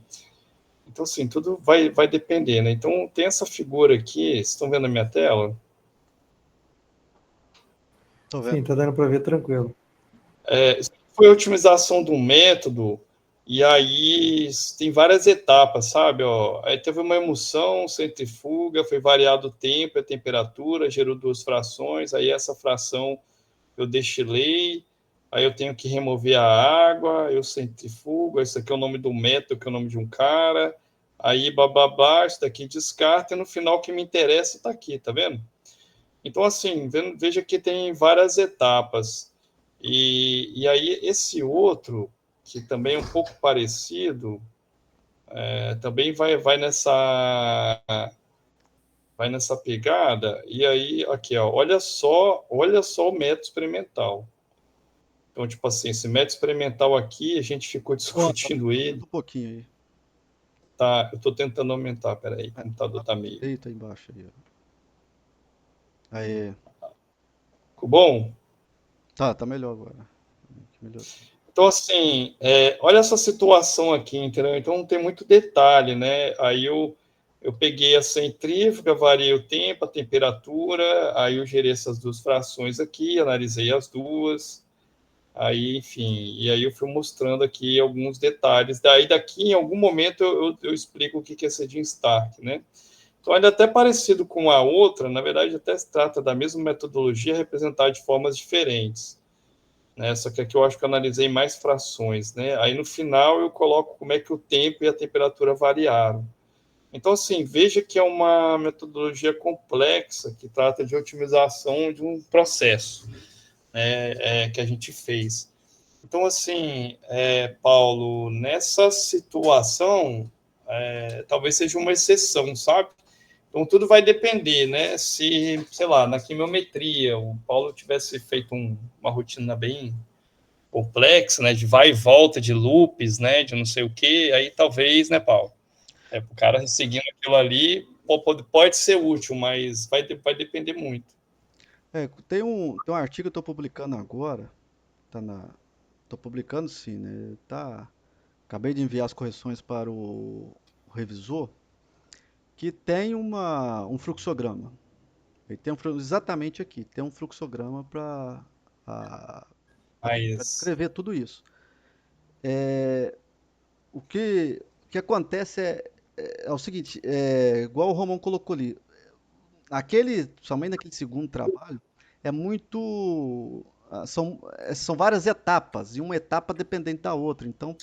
Então, assim, tudo vai depender, né? Então, tem essa figura aqui, vocês estão vendo a minha tela? Tô Sim, vendo. tá dando para ver tranquilo. Foi a otimização de um método, e aí tem várias etapas, sabe? Ó, aí teve uma emulsão, centrifuga, foi variado o tempo e a temperatura, gerou duas frações, aí essa fração eu destilei, aí eu tenho que remover a água, eu centrifugo, esse aqui é o nome do método, que é o nome de um cara, aí bababá, isso daqui descarta, e no final o que me interessa está aqui, tá vendo? Então, assim, veja que tem várias etapas. E aí, esse outro, que também é um pouco parecido, também vai nessa pegada. E aí, aqui, ó, olha só o método experimental. Então, tipo assim, esse método experimental aqui, a gente ficou discutindo Aumenta ele, um pouquinho aí. tá? Eu estou tentando aumentar, peraí, o É, computador tá meio. Deita aí embaixo aí, ó. Aí. Ficou bom? Tá melhor agora. Melhor. Então, assim, olha essa situação aqui, entendeu? Então, não tem muito detalhe, né? Aí eu peguei a centrífuga, variei o tempo, a temperatura, aí eu gerei essas duas frações aqui, analisei as duas, aí, enfim, e aí eu fui mostrando aqui alguns detalhes. Daí, daqui, em algum momento, eu explico o que é esse Jim Stark, né? Então, ainda até parecido com a outra, na verdade, até se trata da mesma metodologia representada de formas diferentes, né? Só que aqui eu acho que eu analisei mais frações, né? Aí no final eu coloco como é que o tempo e a temperatura variaram. Então, assim, veja que é uma metodologia complexa que trata de otimização de um processo, né, que a gente fez. Então, assim, Paulo, nessa situação, talvez seja uma exceção, sabe? Então, tudo vai depender, né? Se, sei lá, na quimiometria, o Paulo tivesse feito uma rotina bem complexa, né, de vai e volta de loops, né, de não sei o que, aí talvez, né, Paulo, o cara seguindo aquilo ali pode ser útil, mas vai depender muito. Tem um artigo que eu estou publicando agora. Tá na. Tô publicando sim, né? Acabei de enviar as correções para o revisor, que tem um fluxograma. Ele tem exatamente aqui, tem um fluxograma para Mas descrever tudo isso. O que acontece é o seguinte, igual o Romão colocou ali, somente naquele segundo trabalho, é muito. São várias etapas, e uma etapa dependente da outra. Então,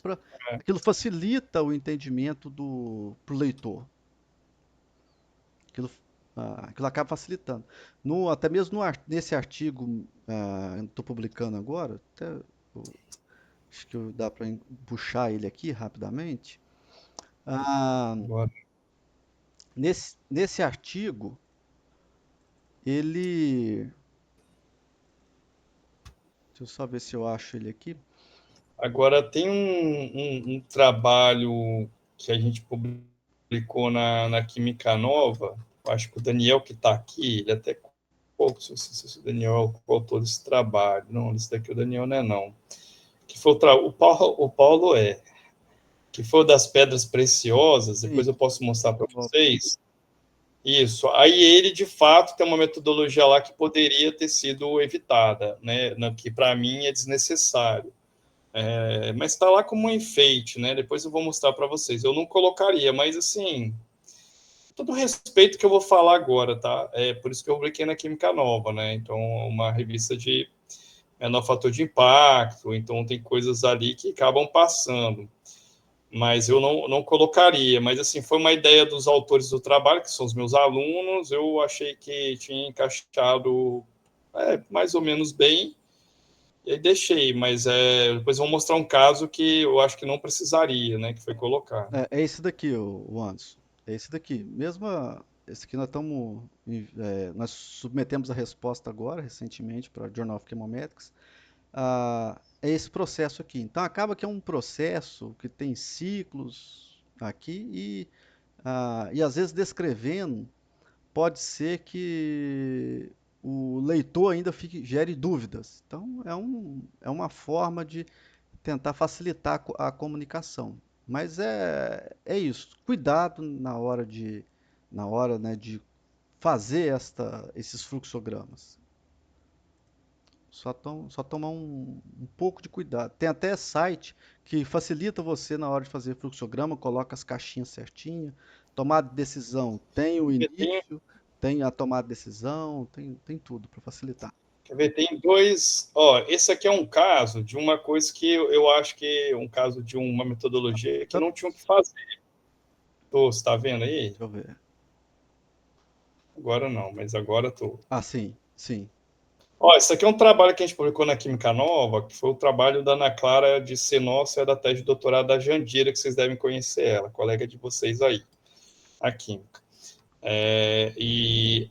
aquilo facilita o entendimento pro leitor. Aquilo, aquilo acaba facilitando. Até mesmo nesse artigo, estou publicando agora, acho que dá para puxar ele aqui rapidamente. Ah, agora, nesse artigo, ele. Deixa eu só ver se eu acho ele aqui. agora tem um trabalho que a gente publicou na Química Nova, acho que o Daniel que está aqui, ele até se o Daniel é o autor desse trabalho. Não, esse daqui o Daniel não é, não. Que foi o Paulo que foi o das pedras preciosas, depois Sim, eu posso mostrar para Paulo. vocês. Isso. Aí ele, de fato, tem uma metodologia lá que poderia ter sido evitada, né? Que para mim é desnecessário. Mas está lá como um enfeite, né? Depois eu vou mostrar para vocês. Eu não colocaria, mas assim, todo respeito que eu vou falar agora, tá? É por isso que eu publiquei na Química Nova, né? Então, uma revista de menor fator de impacto, então tem coisas ali que acabam passando. Mas eu não colocaria. Mas, assim, foi uma ideia dos autores do trabalho, que são os meus alunos, eu achei que tinha encaixado mais ou menos bem, e aí deixei, mas depois vou mostrar um caso que eu acho que não precisaria, né, que foi colocado. É esse daqui, o Anderson. É esse daqui. Esse aqui nós submetemos a resposta agora, recentemente, para a Journal of Chemometrics. É esse processo aqui. Então acaba que é um processo que tem ciclos aqui e às vezes descrevendo, pode ser que o leitor ainda gere dúvidas. Então é uma forma de tentar facilitar a comunicação. Mas é isso. Cuidado na hora, né, de fazer esses fluxogramas. Só tomar um pouco de cuidado. Tem até site que facilita você na hora de fazer fluxograma, coloca as caixinhas certinho. Tomada de decisão, tem o Tem, início, tem a tomada de decisão, tem tudo para facilitar. quer ver, tem dois. Esse aqui é um caso de uma coisa que eu acho que é um caso de uma metodologia que Tá- não tinha o que fazer. Você está vendo aí? Deixa eu ver. Agora não, mas agora estou. Sim, sim. Esse aqui é um trabalho que a gente publicou na Química Nova, que foi o trabalho da Ana Clara de Senossa, da tese de doutorado da Jandira, que vocês devem conhecer ela, colega de vocês aí, a Química. E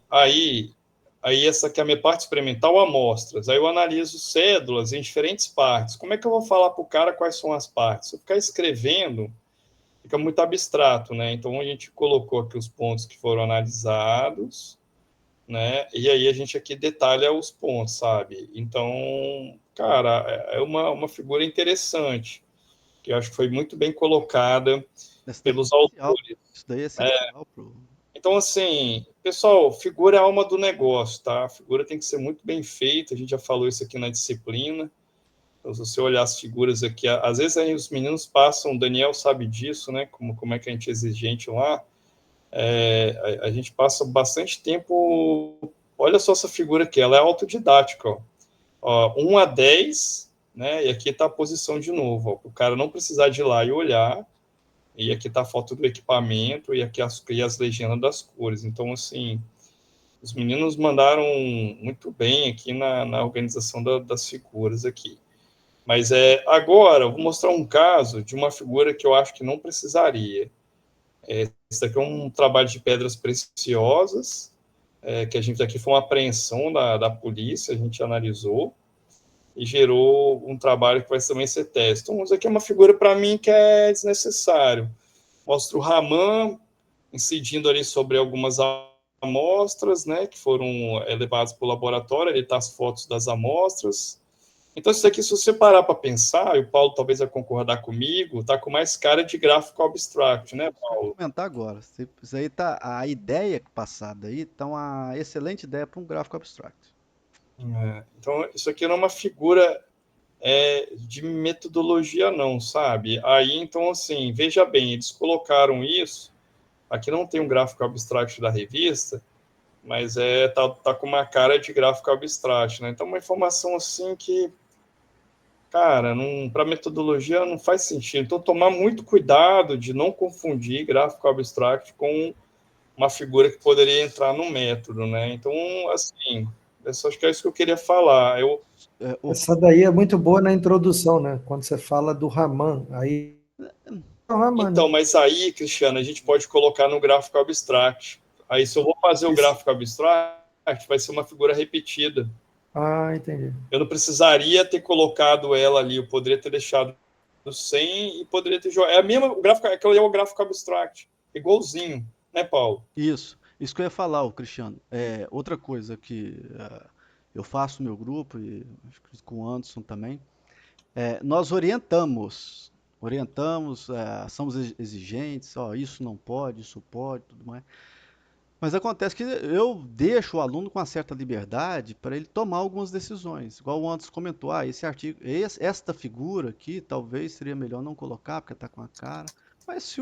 aí essa aqui é a minha parte experimental, amostras. Aí eu analiso cédulas em diferentes partes. Como é que eu vou falar para o cara quais são as partes? Se eu ficar escrevendo, fica muito abstrato, né? Então a gente colocou aqui os pontos que foram analisados, né? E aí a gente aqui detalha os pontos, sabe? Então, cara, é uma figura interessante, que eu acho que foi muito bem colocada Esse daqui pelos é essencial. autores. Isso daí é essencial pro. Então, assim, pessoal, figura é a alma do negócio, tá? A figura tem que ser muito bem feita, a gente já falou isso aqui na disciplina. Então, se você olhar as figuras aqui, às vezes aí os meninos passam, o Daniel sabe disso, né? Como é que a gente é exigente lá. A gente passa bastante tempo. Olha só essa figura aqui, ela é autodidática, ó. 1 a 10, né? E aqui está a posição de novo, ó, o cara não precisar de ir lá e olhar. E aqui está a foto do equipamento e aqui as legendas das cores. Então, assim, os meninos mandaram muito bem aqui na organização das figuras aqui. Mas agora eu vou mostrar um caso de uma figura que eu acho que não precisaria. Esse aqui é um trabalho de pedras preciosas, que a gente aqui foi uma apreensão da polícia, a gente analisou e gerou um trabalho que vai também ser teste. Então, isso aqui é uma figura para mim que é desnecessário. Mostra o Raman incidindo ali sobre algumas amostras, né, que foram levadas para o laboratório, ele está as fotos das amostras, Então, isso aqui, se você parar para pensar, e o Paulo talvez vai concordar comigo, tá com mais cara de gráfico abstract, né, Isso que eu ia Paulo? comentar agora. Isso aí tá, a ideia passada aí tá uma excelente ideia para um gráfico abstract. Então, isso aqui não é uma figura de metodologia, não, sabe? Aí, então, assim, veja bem, eles colocaram isso. Aqui não tem um gráfico abstract da revista, mas tá com uma cara de gráfico abstract, né? Então, uma informação assim que, cara, para metodologia não faz sentido. Então, tomar muito cuidado de não confundir gráfico abstract com uma figura que poderia entrar no método, né? Então, assim, acho que é isso que eu queria falar. Essa daí é muito boa na introdução, né? Quando você fala do Raman, aí é o Raman, né? Então, mas aí, Cristiano, a gente pode colocar no gráfico abstract. Aí, se eu vou fazer o gráfico abstract, vai ser uma figura repetida. Ah, entendi. Eu não precisaria ter colocado ela ali, eu poderia ter deixado sem e poderia ter jogado. É a mesma, o gráfico, aquele é o gráfico abstract, igualzinho, né, Paulo? Isso que eu ia falar, ô Cristiano. Outra coisa que eu faço no meu grupo e acho que com o Anderson também, nós orientamos, somos exigentes, ó, isso não pode, isso pode, tudo mais. Mas acontece que eu deixo o aluno com uma certa liberdade para ele tomar algumas decisões. Igual o Anderson comentou, esse artigo, esta figura aqui, talvez seria melhor não colocar, porque está com a cara. Mas se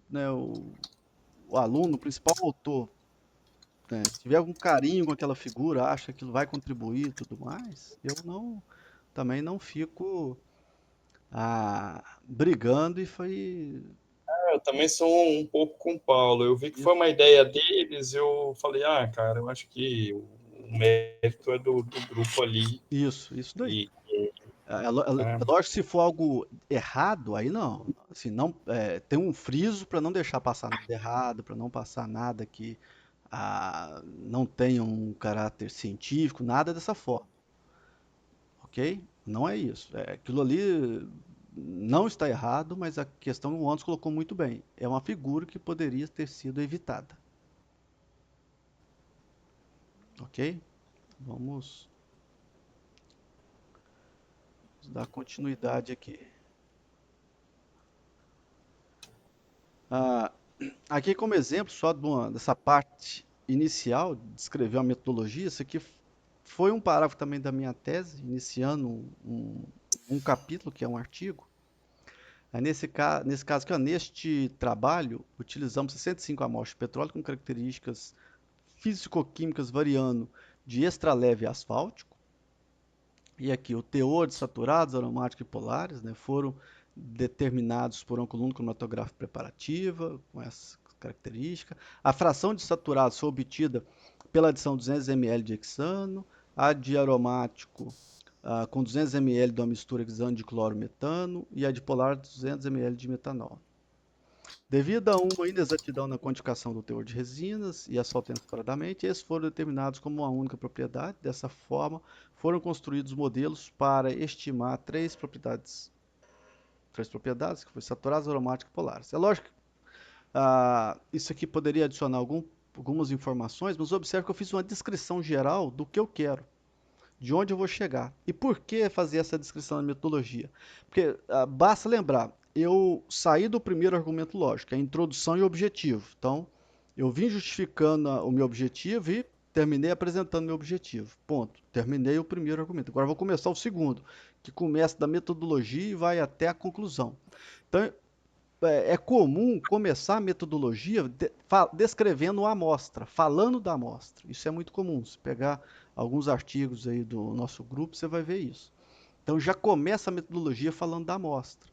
né, o aluno, o principal autor, né, tiver algum carinho com aquela figura, acha que aquilo vai contribuir e tudo mais, eu também não fico brigando e foi Eu também sou um pouco com o Paulo. Eu vi que foi isso. uma ideia deles, eu falei, cara, eu acho que o mérito é do grupo ali. Isso daí. E, É lógico que se for algo errado, aí não. Assim, não tem um friso para não deixar passar nada errado, para não passar nada que não tenha um caráter científico, nada dessa forma, ok? Não é isso. Aquilo ali não está errado, mas a questão o Anderson colocou muito bem. É uma figura que poderia ter sido evitada, ok? Vamos dar continuidade aqui. Ah, Aqui como exemplo só dessa parte inicial, de descrever uma metodologia, isso aqui foi um parágrafo também da minha tese, iniciando um capítulo, que é um artigo. Nesse caso aqui, ó, neste trabalho, utilizamos 65 amostras de petróleo com características físico-químicas variando de extra leve a asfáltico. E aqui o teor de saturados, aromáticos e polares, né, foram determinados por uma coluna cromatográfica preparativa, com essa característica. A fração de saturados foi obtida pela adição de 200 ml de hexano, a de aromático com 200 ml de uma mistura hexano de cloro-metano e a de polar 200 ml de metanol. Devido a uma inexatidão na quantificação do teor de resinas e asfaltantes separadamente, esses foram determinados como uma única propriedade. Dessa forma, foram construídos modelos para estimar três propriedades, que foi saturados, aromáticos e polares. É lógico que isso aqui poderia adicionar algumas informações, mas observe que eu fiz uma descrição geral do que eu quero, de onde eu vou chegar. E por que fazer essa descrição da metodologia? Porque basta lembrar, eu saí do primeiro argumento lógico, a introdução e objetivo. Então, eu vim justificando o meu objetivo e terminei apresentando meu objetivo. Ponto. Terminei o primeiro argumento. Agora vou começar o segundo, que começa da metodologia e vai até a conclusão. Então, é comum começar a metodologia descrevendo a amostra, falando da amostra. Isso é muito comum. Se pegar alguns artigos aí do nosso grupo, você vai ver isso. Então já começa a metodologia falando da amostra.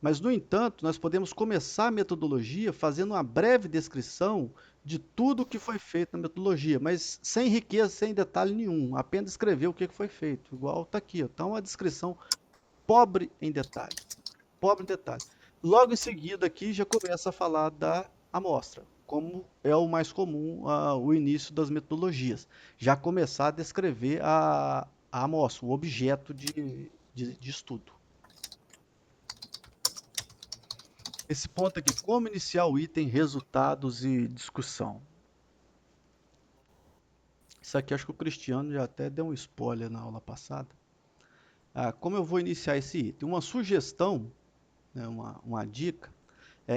Mas, no entanto, nós podemos começar a metodologia fazendo uma breve descrição de tudo o que foi feito na metodologia, mas sem riqueza, sem detalhe nenhum, apenas escrever o que foi feito, igual está aqui. Então, uma descrição pobre em detalhes. Pobre em detalhes. Logo em seguida aqui já começa a falar da amostra, como é o mais comum o início das metodologias. Já começar a descrever a amostra, o objeto de estudo. Esse ponto aqui, como iniciar o item resultados e discussão. Isso aqui acho que o Cristiano já até deu um spoiler na aula passada. Como eu vou iniciar esse item? Uma sugestão, né, uma dica,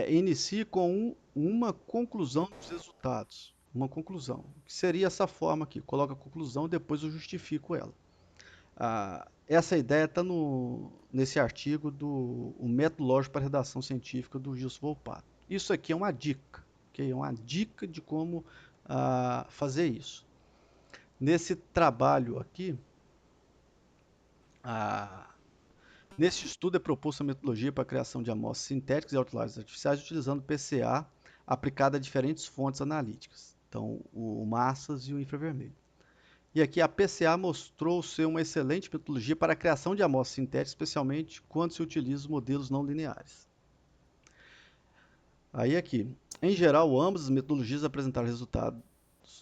inicie com uma conclusão dos resultados. Uma conclusão, que seria essa forma aqui. Coloca a conclusão e depois eu justifico ela. Essa ideia está nesse artigo do o Método Lógico para Redação Científica do Gilson Volpato. Isso aqui é uma dica, okay? É uma dica de como fazer isso. Nesse trabalho aqui, nesse estudo é proposta a metodologia para a criação de amostras sintéticas e outliers artificiais utilizando PCA aplicada a diferentes fontes analíticas. Então, o massas e o infravermelho. E aqui a PCA mostrou ser uma excelente metodologia para a criação de amostras sintéticas, especialmente quando se utiliza modelos não lineares. Aí aqui, em geral, ambas as metodologias apresentaram resultados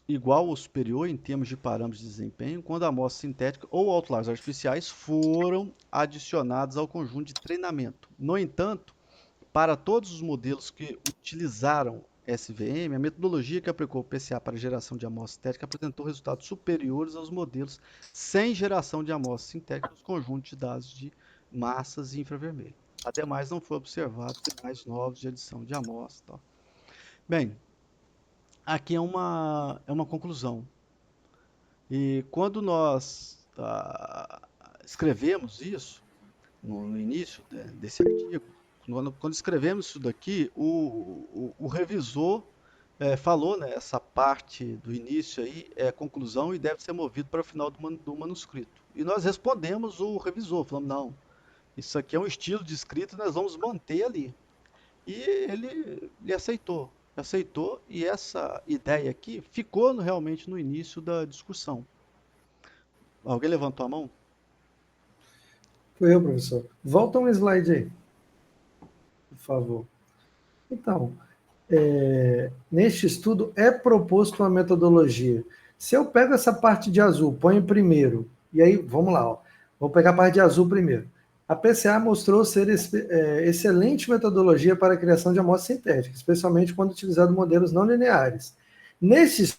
igual ou superior em termos de parâmetros de desempenho quando a amostra sintética ou outliers artificiais foram adicionados ao conjunto de treinamento. No entanto, para todos os modelos que utilizaram SVM, a metodologia que aplicou o PCA para a geração de amostra sintética apresentou resultados superiores aos modelos sem geração de amostra sintética nos conjuntos de dados de massas e infravermelho. Ademais, não foi observado sinais novos de adição de amostra. Tal. Bem, aqui é uma conclusão. E quando nós escrevemos isso, no início desse artigo, quando escrevemos isso daqui, o revisor falou, né, essa parte do início aí é conclusão e deve ser movido para o final do manuscrito. E nós respondemos o revisor, falamos, não, isso aqui é um estilo de escrita, nós vamos manter ali. E ele aceitou, e essa ideia aqui ficou realmente no início da discussão. Alguém levantou a mão? Foi eu, professor. Volta um slide aí, por favor. Então, neste estudo é proposto uma metodologia. Se eu pego essa parte de azul, ponho primeiro, e aí, vamos lá, ó, vou pegar a parte de azul primeiro. A PCA mostrou ser excelente metodologia para a criação de amostras sintéticas, especialmente quando utilizado modelos não lineares. Nesse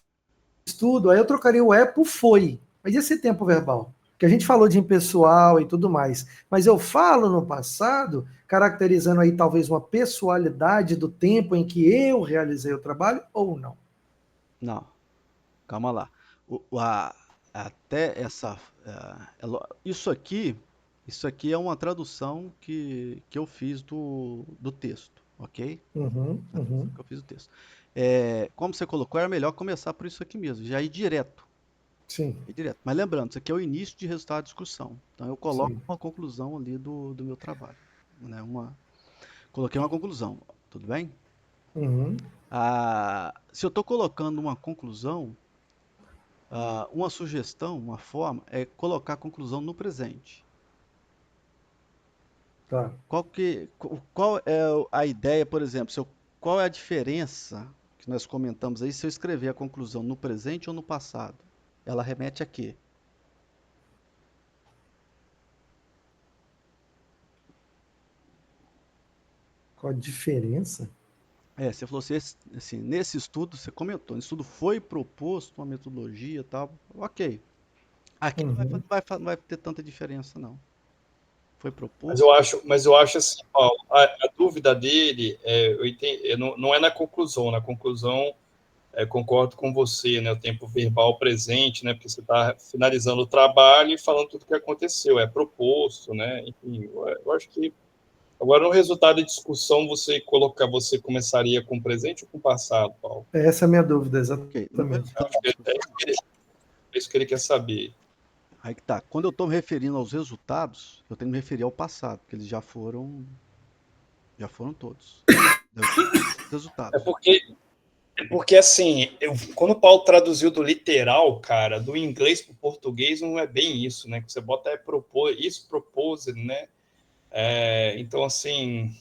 estudo, aí eu trocaria o por foi. Mas e esse tempo verbal? Que a gente falou de impessoal e tudo mais. Mas eu falo no passado, caracterizando aí talvez uma pessoalidade do tempo em que eu realizei o trabalho ou não? Não, calma lá. Até essa. Isso aqui é uma tradução que eu fiz do texto, ok? Uhum, A tradução uhum. que eu fiz do texto. Como você colocou, era melhor começar por isso aqui mesmo, já ir direto. Sim, Ir direto. Mas lembrando, isso aqui é o início de resultado da discussão. Então eu coloco sim. uma conclusão ali do meu trabalho. Né? Coloquei uma conclusão, tudo bem? Uhum. Se eu estou colocando uma conclusão, uma sugestão, uma forma, é colocar a conclusão no presente. Tá. Qual é a ideia, por exemplo, qual é a diferença que nós comentamos aí se eu escrever a conclusão no presente ou no passado? Ela remete a quê? Qual a diferença? Você falou assim, nesse estudo, você comentou, nesse estudo foi proposto uma metodologia e tal, ok. Aqui Uhum. não vai ter tanta diferença, não. Foi Mas proposto. eu acho assim, Paulo, a dúvida dele não é na conclusão. Na conclusão, concordo com você, né? O tempo verbal presente, né? Porque você está finalizando o trabalho e falando tudo o que aconteceu, é proposto, né? Enfim, eu acho que agora no resultado de discussão você começaria com o presente ou com o passado, Paulo? Essa é a minha dúvida, Ok, no exatamente. resultado de discussão, É isso que ele quer saber. aí que tá. Quando eu estou me referindo aos resultados, eu tenho que me referir ao passado, porque eles já foram todos. Eu estou falando dos É resultados. porque assim, quando o Paulo traduziu do literal, cara, do inglês para o português não é bem isso, né? Que você bota propor, isso propose, né? Então, assim,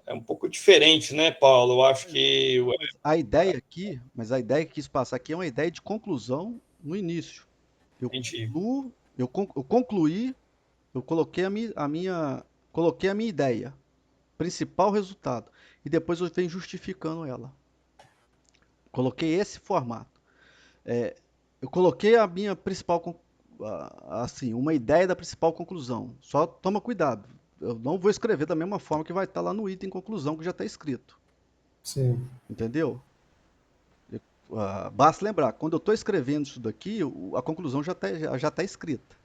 é um pouco diferente, né, Paulo? Eu acho que. Mas a ideia que quis passar aqui é uma ideia de conclusão no início. Entendi. Eu concluí, eu coloquei a minha ideia, principal resultado, e depois eu venho justificando ela. Coloquei esse formato. Eu coloquei a minha principal assim, uma ideia da principal conclusão. Só toma cuidado. Eu não vou escrever da mesma forma que vai estar lá no item conclusão que já está escrito. Sim. Entendeu? Basta lembrar, quando eu estou escrevendo isso daqui, a conclusão já tá escrita.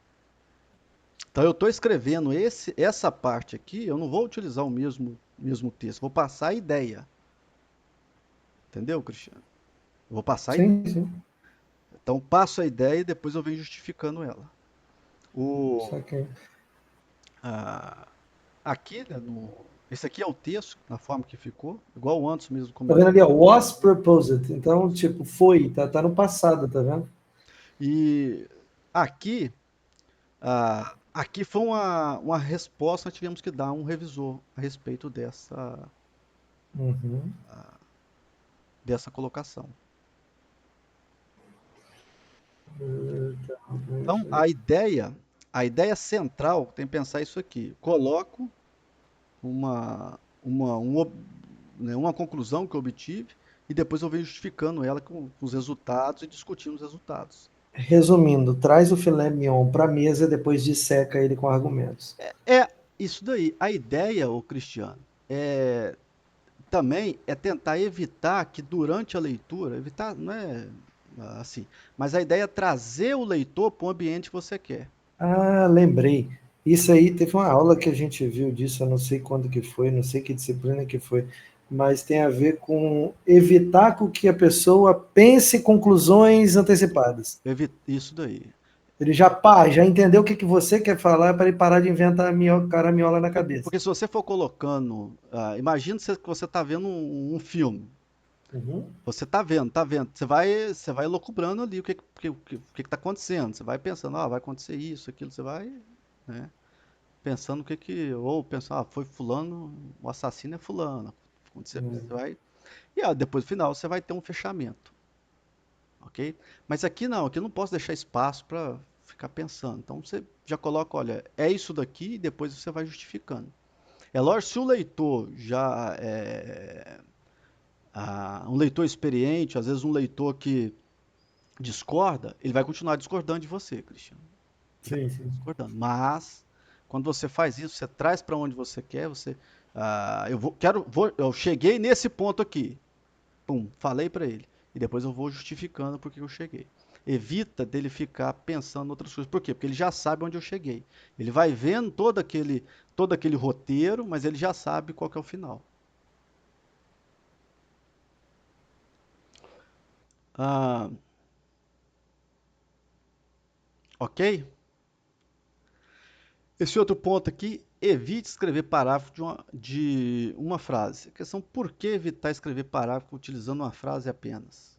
Então eu estou escrevendo essa parte aqui, eu não vou utilizar o mesmo texto, vou passar a ideia. Entendeu, Cristiano? Eu vou passar a ideia. Sim, sim. Então passo a ideia e depois eu venho justificando ela. O, Saquei. ah, aqui, né, esse aqui é o texto, na forma que ficou, igual o antes mesmo, como Tá eu vendo ali, ó? disse. Was proposed. Então, tipo, foi, tá no passado, tá vendo? E aqui, aqui foi uma resposta que nós tivemos que dar a um revisor a respeito Uhum. dessa colocação. Então, a ideia central tem que pensar isso aqui. Coloco uma conclusão que eu obtive e depois eu venho justificando ela com os resultados e discutindo os resultados. Resumindo, traz o filé mignon para a mesa e depois disseca ele com argumentos. É isso daí. A ideia, ô Cristiano, é, também é tentar evitar que durante a leitura, evitar não é assim, mas a ideia é trazer o leitor para o ambiente que você quer. Ah, lembrei. Isso aí, teve uma aula que a gente viu disso, eu não sei quando que foi, não sei que disciplina que foi, mas tem a ver com evitar com que a pessoa pense conclusões antecipadas. Isso daí. Ele já entendeu o que que você quer falar para ele parar de inventar caraminhola na cabeça. Porque se você for colocando, imagina que você está vendo um filme. Uhum. Você está vendo, tá vendo. Você vai locubrando ali o que está acontecendo. Você vai pensando, vai acontecer isso, aquilo. Você vai, né, pensando ou pensar, foi fulano, o assassino é fulano. Você vai, e depois no final você vai ter um fechamento, ok? Mas aqui não, aqui eu não posso deixar espaço para ficar pensando. Então você já coloca, olha, é isso daqui e depois você vai justificando. É lógico, se o leitor já é um leitor experiente, às vezes um leitor que discorda, ele vai continuar discordando de você, Cristiano. Vai Sim, continuar sim. discordando. Mas, quando você faz isso, você traz para onde você quer, eu cheguei nesse ponto aqui. Pum, falei para ele. E depois eu vou justificando porque eu cheguei. Evita dele ficar pensando em outras coisas. Por quê? Porque ele já sabe onde eu cheguei. Ele vai vendo todo aquele roteiro, mas ele já sabe qual que é o final. Ah, ok? Esse outro ponto aqui, evite escrever parágrafo de uma frase. A questão, por que evitar escrever parágrafo utilizando uma frase apenas?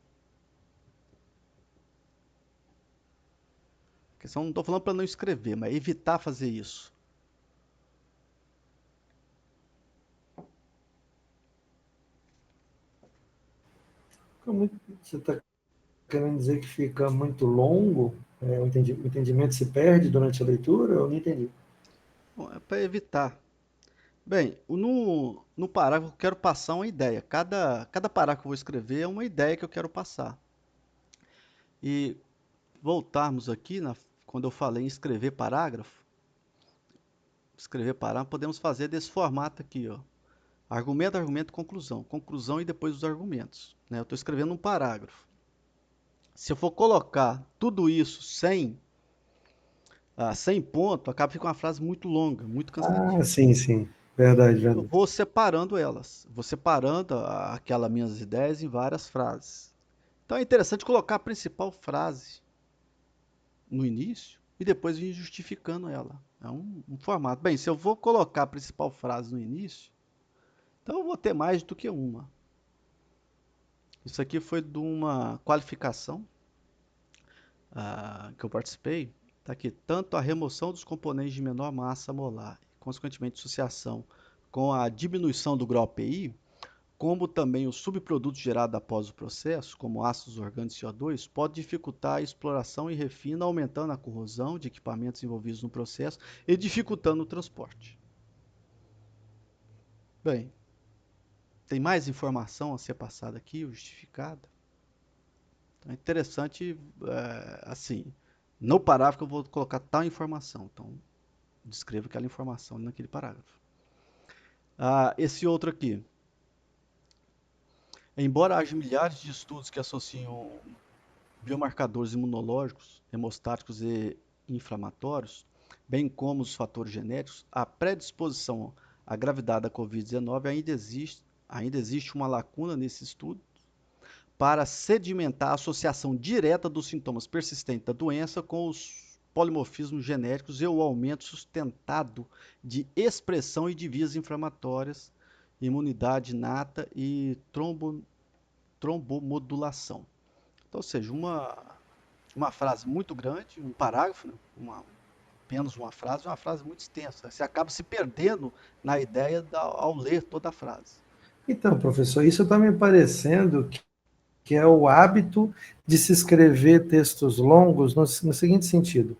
A questão, não estou falando para não escrever, mas evitar fazer isso. Você está querendo dizer que fica muito longo? O entendimento se perde durante a leitura? Eu não entendi. Bom, é para evitar. Bem, no parágrafo eu quero passar uma ideia. Cada parágrafo que eu vou escrever é uma ideia que eu quero passar. E voltarmos aqui, quando eu falei em escrever parágrafo, podemos fazer desse formato aqui, ó. Argumento, argumento, conclusão. Conclusão e depois os argumentos, né? Eu estou escrevendo um parágrafo. Se eu for colocar tudo isso sem ponto, acaba ficando uma frase muito longa, muito Ah, cansativa. sim, sim. Verdade, Eu verdade. vou separando elas, vou separando aquelas minhas ideias em várias frases. Então é interessante colocar a principal frase no início e depois vir justificando ela. É um formato. Bem, se eu vou colocar a principal frase no início, então eu vou ter mais do que uma. Isso aqui foi de uma qualificação que eu participei. Está aqui, tanto a remoção dos componentes de menor massa molar, e consequentemente associação com a diminuição do grau API, como também os subprodutos gerados após o processo, como ácidos orgânicos e CO2, pode dificultar a exploração e refino, aumentando a corrosão de equipamentos envolvidos no processo e dificultando o transporte. Bem, tem mais informação a ser passada aqui, justificada. Então é interessante, assim, No parágrafo eu vou colocar tal informação. Então, descreva aquela informação naquele parágrafo. Esse outro aqui. Embora haja milhares de estudos que associam biomarcadores imunológicos, hemostáticos e inflamatórios, bem como os fatores genéticos, a predisposição à gravidade da Covid-19 ainda existe uma lacuna nesse estudo para sedimentar a associação direta dos sintomas persistentes da doença com os polimorfismos genéticos e o aumento sustentado de expressão e de vias inflamatórias, imunidade inata e trombomodulação. Então, ou seja, uma frase muito grande, um parágrafo, né? Apenas uma frase muito extensa. Você acaba se perdendo na ideia ao ler toda a frase. Então, professor, isso está me parecendo que é o hábito de se escrever textos longos no seguinte sentido.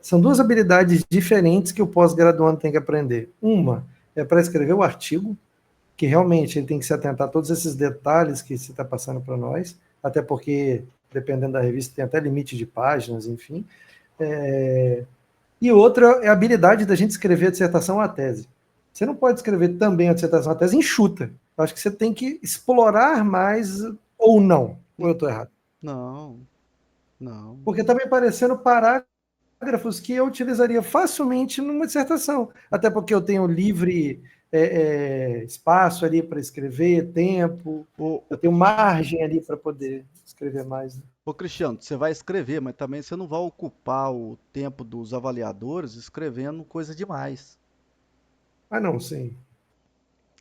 São duas habilidades diferentes que o pós-graduando tem que aprender. Uma é para escrever o artigo, que realmente ele tem que se atentar a todos esses detalhes que você está passando para nós, até porque, dependendo da revista, tem até limite de páginas, enfim. E outra é a habilidade da gente escrever a dissertação ou a tese. Você não pode escrever também a dissertação ou a tese enxuta. Eu acho que você tem que explorar mais ou não. Ou eu estou errado? Não, não. Porque está me parecendo parágrafos que eu utilizaria facilmente numa dissertação. Até porque eu tenho livre espaço ali para escrever, tempo, eu tenho margem ali para poder escrever mais. Ô Cristiano, você vai escrever, mas também você não vai ocupar o tempo dos avaliadores escrevendo coisa demais. Ah, não, sim.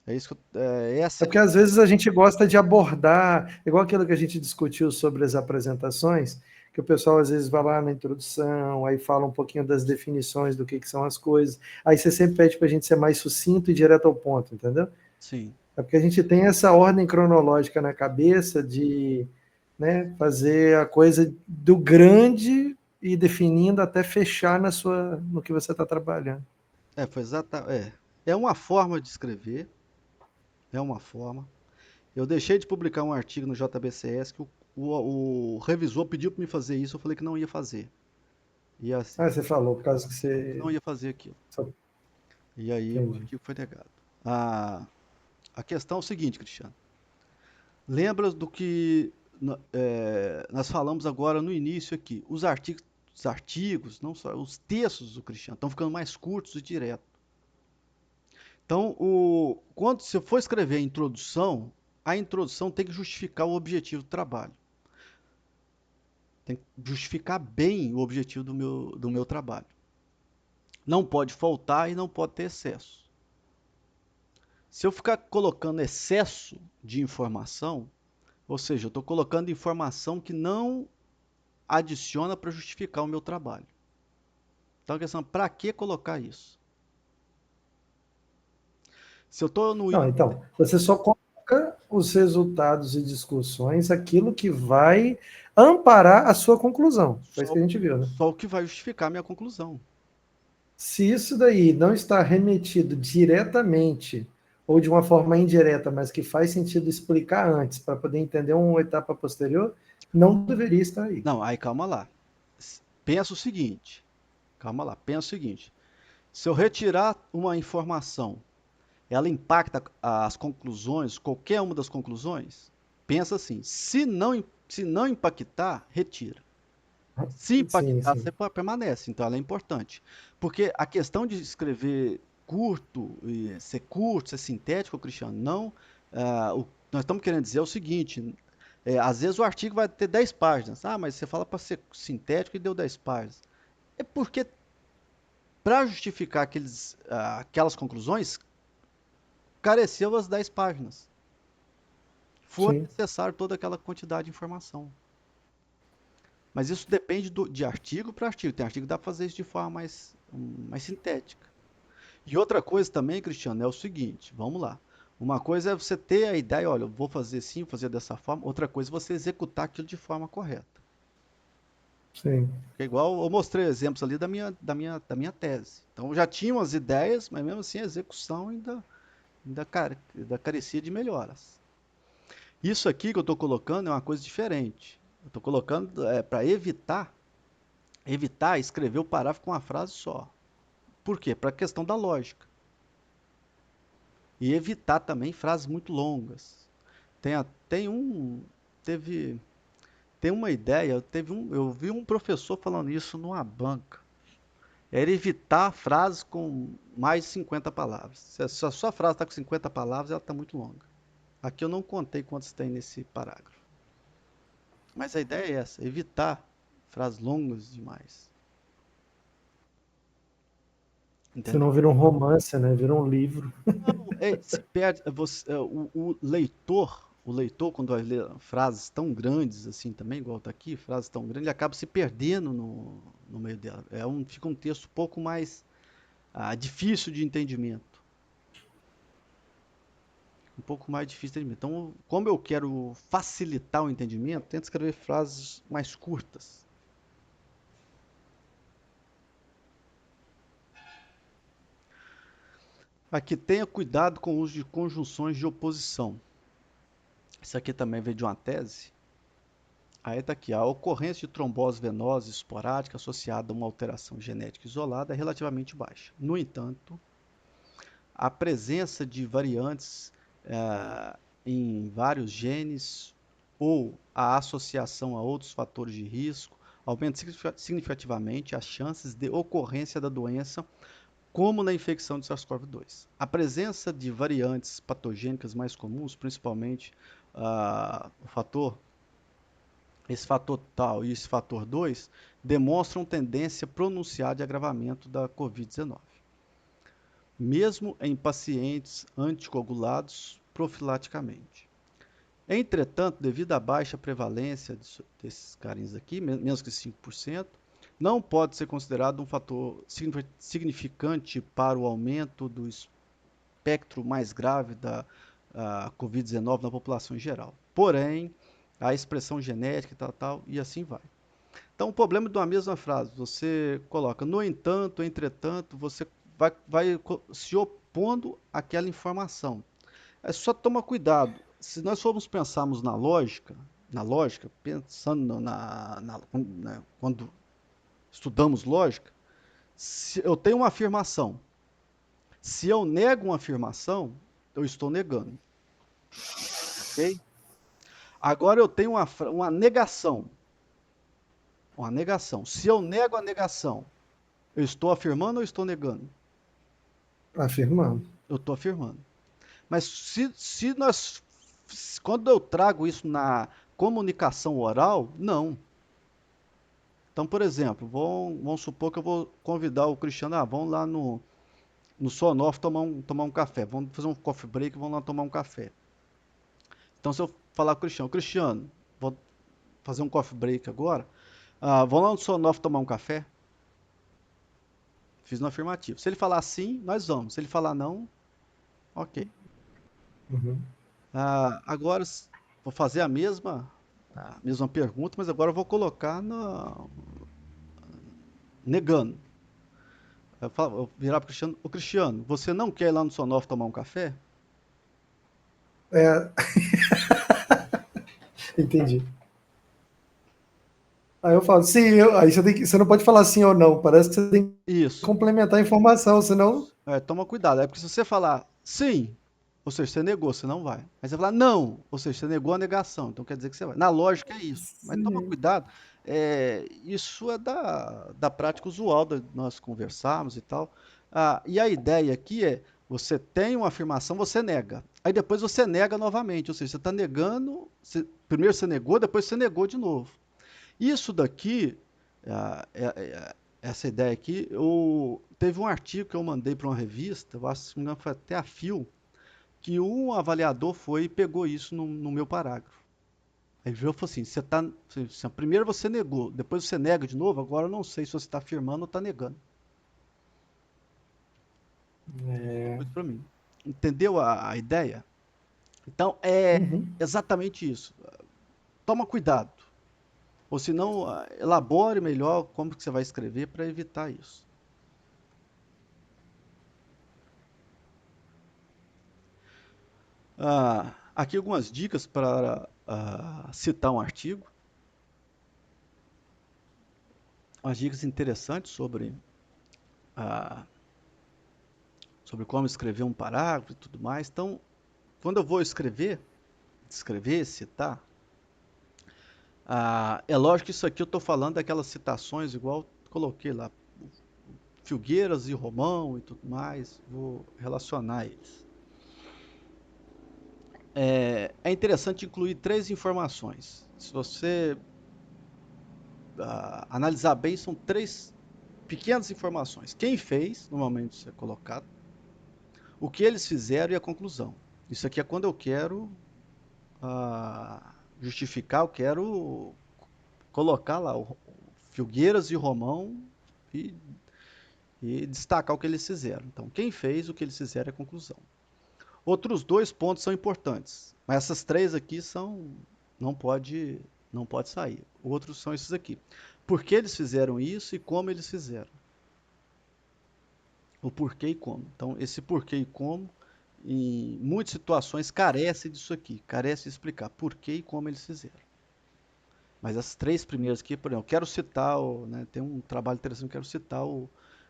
É isso que É porque às vezes a gente gosta de abordar, igual aquilo que a gente discutiu sobre as apresentações, que o pessoal às vezes vai lá na introdução, aí fala um pouquinho das definições do que são as coisas, aí você sempre pede para a gente ser mais sucinto e direto ao ponto, entendeu? Sim. É porque a gente tem essa ordem cronológica na cabeça de, né, fazer a coisa do grande e definindo até fechar no que você está trabalhando. Foi exatamente. É uma forma de escrever, é uma forma. Eu deixei de publicar um artigo no JBCS que o revisor pediu para me fazer isso, eu falei que não ia fazer. E assim, Você falou, por causa que que você... não ia fazer aquilo. E aí o Entendi. artigo foi negado. A questão é o seguinte, Cristiano. Lembra do que nós falamos agora no início aqui? Os artigos, não só os textos do Cristiano, estão ficando mais curtos e diretos. Então, quando você for escrever a introdução tem que justificar o objetivo do trabalho. Tem que justificar bem o objetivo do meu trabalho. Não pode faltar e não pode ter excesso. Se eu ficar colocando excesso de informação, ou seja, eu estou colocando informação que não adiciona para justificar o meu trabalho. Então a questão é, para que colocar isso? Se eu estou no... Não, então, você só coloca os resultados e discussões, aquilo que vai amparar a sua conclusão. Foi isso Só, que a gente viu, né? só o que vai justificar a minha conclusão. Se isso daí não está remetido diretamente ou de uma forma indireta, mas que faz sentido explicar antes para poder entender uma etapa posterior, não deveria estar aí. Não, aí calma lá. Pensa o seguinte. Calma lá, pensa o seguinte. Se eu retirar uma informação, ela impacta as conclusões, qualquer uma das conclusões? Pensa assim, se não impactar, retira. Se Sim, impactar, sim. você permanece, então ela é importante. Porque a questão de escrever curto, ser sintético, Cristiano, não. O que nós estamos querendo dizer é o seguinte: às vezes o artigo vai ter 10 páginas. Mas você fala para ser sintético e deu 10 páginas. É porque, para justificar aquelas conclusões, careceu as 10 páginas. Foi Sim. necessário toda aquela quantidade de informação. Mas isso depende de artigo para artigo. Tem artigo que dá para fazer isso de forma mais sintética. E outra coisa também, Cristiano, é o seguinte, vamos lá. Uma coisa é você ter a ideia, olha, eu vou fazer assim, vou fazer dessa forma. Outra coisa é você executar aquilo de forma correta. Sim. É igual eu mostrei exemplos ali da minha tese. Então eu já tinha umas ideias, mas mesmo assim a execução ainda carecia de melhoras. Isso aqui que eu estou colocando é uma coisa diferente. Eu estou colocando para evitar Evitar escrever o parágrafo com uma frase só. Por quê? Para a questão da lógica. E evitar também frases muito longas. Tem um. Teve. Tem uma ideia, eu vi um professor falando isso numa banca. Era evitar frases com mais de 50 palavras. Se a sua frase está com 50 palavras, ela está muito longa. Aqui eu não contei quantos tem nesse parágrafo. Mas a ideia é essa, evitar frases longas demais. Senão Entendeu? vira um romance, né? Vira um livro. Não, se perde, o leitor, quando vai ler frases tão grandes assim também, igual está aqui, frases tão grandes, ele acaba se perdendo no meio dela. Fica um texto um pouco mais difícil de entendimento. Um pouco mais difícil de entendimento. Então, como eu quero facilitar o entendimento, tento escrever frases mais curtas. Aqui, tenha cuidado com o uso de conjunções de oposição. Isso aqui também veio de uma tese. Aí está aqui, a ocorrência de trombose venosa esporádica associada a uma alteração genética isolada é relativamente baixa. No entanto, a presença de variantes em vários genes ou a associação a outros fatores de risco aumenta significativamente as chances de ocorrência da doença, como na infecção de SARS-CoV-2. A presença de variantes patogênicas mais comuns, principalmente esse fator tal e esse fator 2, demonstram tendência pronunciada de agravamento da Covid-19, mesmo em pacientes anticoagulados profilaticamente. Entretanto, devido à baixa prevalência desses carinhos aqui, menos que 5%, não pode ser considerado um fator significante para o aumento do espectro mais grave da Covid-19 na população em geral. Porém, a expressão genética e tal, e assim vai. Então, o problema de uma mesma frase, você coloca no entanto, entretanto, você vai se opondo àquela informação. É só tomar cuidado. Se nós formos pensarmos na lógica, pensando quando estudamos lógica, se eu tenho uma afirmação, se eu nego uma afirmação, eu estou negando, ok? Agora eu tenho uma negação, uma negação. Se eu nego a negação, eu estou afirmando ou estou negando? Afirmando. Eu estou afirmando. Mas quando eu trago isso na comunicação oral, não. Então, por exemplo, vamos supor que eu vou convidar o Cristiano, vamos lá no Sonoff tomar um café, vamos fazer um coffee break, vamos lá tomar um café. Então, se eu falar com o Cristiano, vou fazer um coffee break agora, vamos lá no Sonoff tomar um café? Fiz no afirmativo. Se ele falar sim, nós vamos. Se ele falar não, ok. Uhum. Agora, vou fazer a mesma pergunta, mas agora eu vou colocar negando. Eu virar para o Cristiano, ô Cristiano, você não quer ir lá no Sonoff tomar um café? É, entendi. Aí eu falo, sim, aí você não pode falar sim ou não, parece que você tem que Isso. complementar a informação, senão. Isso. Toma cuidado. Porque se você falar sim, ou seja, você negou, você não vai. Mas você falar não, ou seja, você negou a negação, então quer dizer que você vai. Na lógica é isso. Mas toma Sim. cuidado. Isso é da prática usual de nós conversarmos e tal. E a ideia aqui é, você tem uma afirmação, você nega. Aí depois você nega novamente, ou seja, você está negando, primeiro você negou, depois você negou de novo. Isso daqui, essa ideia aqui, teve um artigo que eu mandei para uma revista, eu acho que se não me engano foi até a Fio, que um avaliador foi e pegou isso no meu parágrafo. Ele virou e falou assim: primeiro você negou, depois você nega de novo, agora eu não sei se você está afirmando ou está negando. É. Coisa para mim. Entendeu a ideia? Então é Uhum. exatamente isso. Toma cuidado. Ou se não, elabore melhor como que você vai escrever para evitar isso. Aqui algumas dicas para citar um artigo. umas dicas interessantes sobre como escrever um parágrafo e tudo mais. Então, quando eu vou escrever, citar, é lógico que isso aqui eu estou falando daquelas citações igual eu coloquei lá, Filgueiras e Romão e tudo mais, vou relacionar eles. É interessante incluir 3 informações. Se você analisar bem, são 3 pequenas informações. Quem fez, normalmente isso é colocado, o que eles fizeram e a conclusão. Isso aqui é quando eu quero justificar, eu quero colocar lá o Filgueiras e Romão e, e destacar o que eles fizeram. Então, quem fez, o que eles fizeram é a conclusão. Outros 2 pontos são importantes, mas essas 3 aqui não pode não pode sair. Outros são esses aqui. Por que eles fizeram isso e como eles fizeram? O porquê e como. Então, esse porquê e como, em muitas situações, carece disso aqui, carece de explicar porquê e como eles fizeram. Mas as 3 primeiras aqui, por exemplo, eu quero citar, né, tem um trabalho interessante, eu quero citar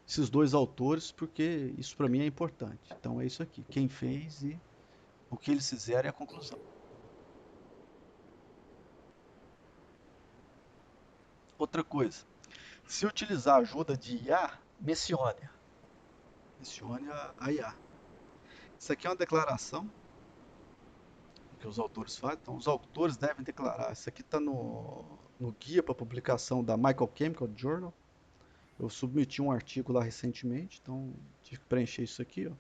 esses 2 autores, porque isso para mim é importante. Então é isso aqui, quem fez e o que eles fizeram é a conclusão. Outra coisa, se utilizar a ajuda de IA, mencione a IA. Isso aqui é uma declaração que os autores fazem, então os autores devem declarar. Isso aqui está no guia para publicação da Michael Chemical Journal. Eu submeti um artigo lá recentemente, então tive que preencher isso aqui. Ó.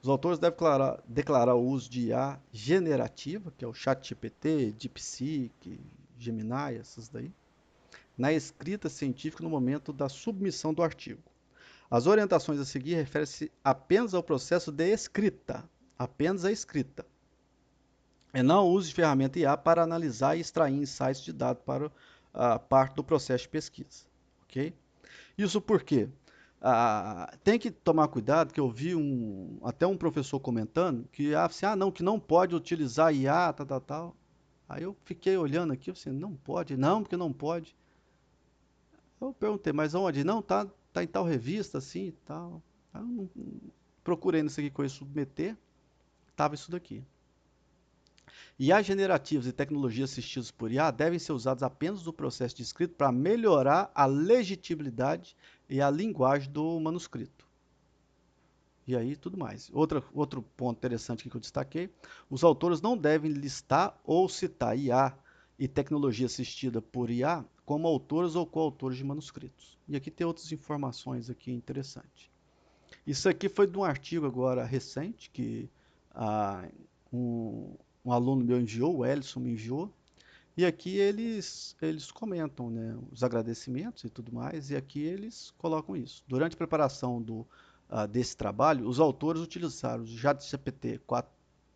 Os autores devem declarar o uso de IA generativa, que é o ChatGPT, DeepSeek, Gemini, essas daí, na escrita científica no momento da submissão do artigo. As orientações a seguir referem-se apenas ao processo de escrita, apenas a escrita. E não use de ferramenta IA para analisar e extrair insights de dados para parte do processo de pesquisa. Ok? Isso porque tem que tomar cuidado, que eu vi até um professor comentando que assim, não, que não pode utilizar IA, tal, tal, tal. Aí eu fiquei olhando aqui, assim, não pode, não, porque não pode. Eu perguntei, mas onde? Não, tá em tal revista, assim e tal. Aí eu procurei nisso aqui que eu ia submeter, tava isso daqui. IA generativas e tecnologias assistidas por IA devem ser usadas apenas no processo de escrita para melhorar a legibilidade e a linguagem do manuscrito. E aí, tudo mais. Outro ponto interessante que eu destaquei: os autores não devem listar ou citar IA e tecnologia assistida por IA como autores ou coautores de manuscritos. E aqui tem outras informações aqui interessantes. Isso aqui foi de um artigo agora recente que ah, um, um aluno meu enviou, o Ellison me enviou, e aqui eles comentam, né, os agradecimentos e tudo mais, e aqui eles colocam isso. Durante a preparação desse trabalho, os autores utilizaram o ChatGPT 4,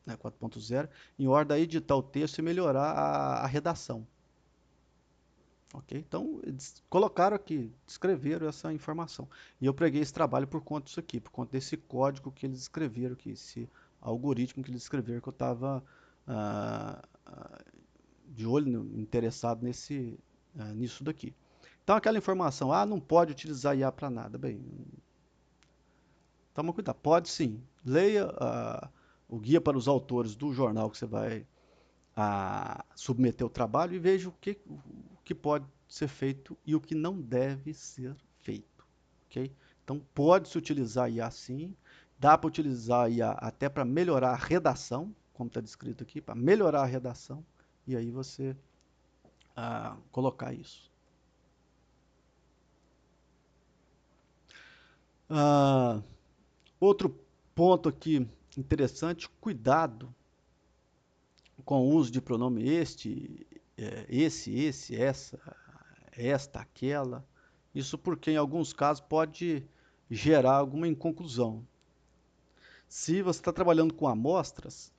né, 4.0 em ordem a editar o texto e melhorar a redação. Ok? Então, eles colocaram aqui, descreveram essa informação. E eu preguei esse trabalho por conta disso aqui, por conta desse código que eles escreveram aqui, esse algoritmo que eles escreveram, que eu estava de olho, interessado nisso daqui. Então, aquela informação, não pode utilizar IA para nada. Bem, toma cuidado, pode sim. Leia o guia para os autores do jornal que você vai submeter o trabalho e veja o que pode ser feito e o que não deve ser feito. Ok? Então, pode-se utilizar IA sim, dá para utilizar IA até para melhorar a redação, como está descrito aqui, para melhorar a redação, e aí você colocar isso. Outro ponto aqui interessante, cuidado com o uso de pronome esse, essa, esta, aquela. Isso porque em alguns casos pode gerar alguma inconclusão. Se você está trabalhando com amostras,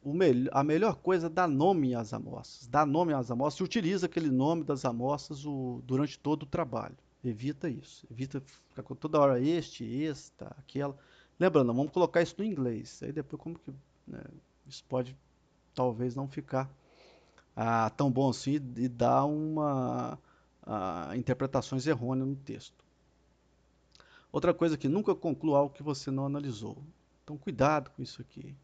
a melhor coisa é dar nome às amostras. Dá nome às amostras e utiliza aquele nome das amostras durante todo o trabalho. Evita isso. Evita ficar toda hora esta, aquela. Lembrando, vamos colocar isso no inglês. Aí depois como que, né, isso pode talvez não ficar tão bom assim e dar interpretações errôneas no texto. Outra coisa que nunca conclua algo que você não analisou. Então, cuidado com isso aqui.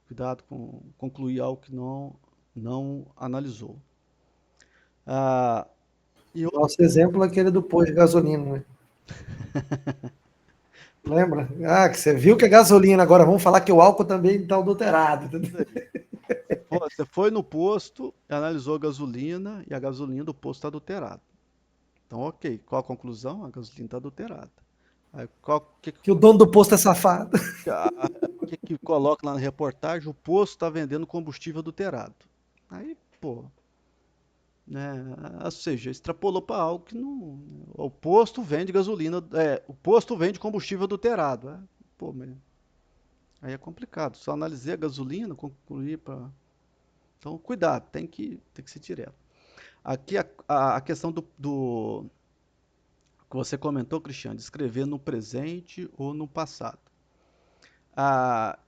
Cuidado com concluir algo que não analisou. Nosso exemplo é aquele do posto de gasolina, né? Lembra? Ah, que você viu que é gasolina, agora vamos falar que o álcool também está adulterado. Você foi no posto, analisou a gasolina e a gasolina do posto está adulterada. Então, ok. Qual a conclusão? A gasolina está adulterada. Aí, que o dono do posto é safado. O que coloca lá na reportagem? O posto está vendendo combustível adulterado. Aí, pô, né? Ou seja, extrapolou para algo que não. O posto vende gasolina, o posto vende combustível adulterado. Pô, aí é complicado. Só analisei a gasolina, concluir para. Então, cuidado, tem que ser direto. Aqui a questão do que você comentou, Cristiano, de escrever no presente ou no passado.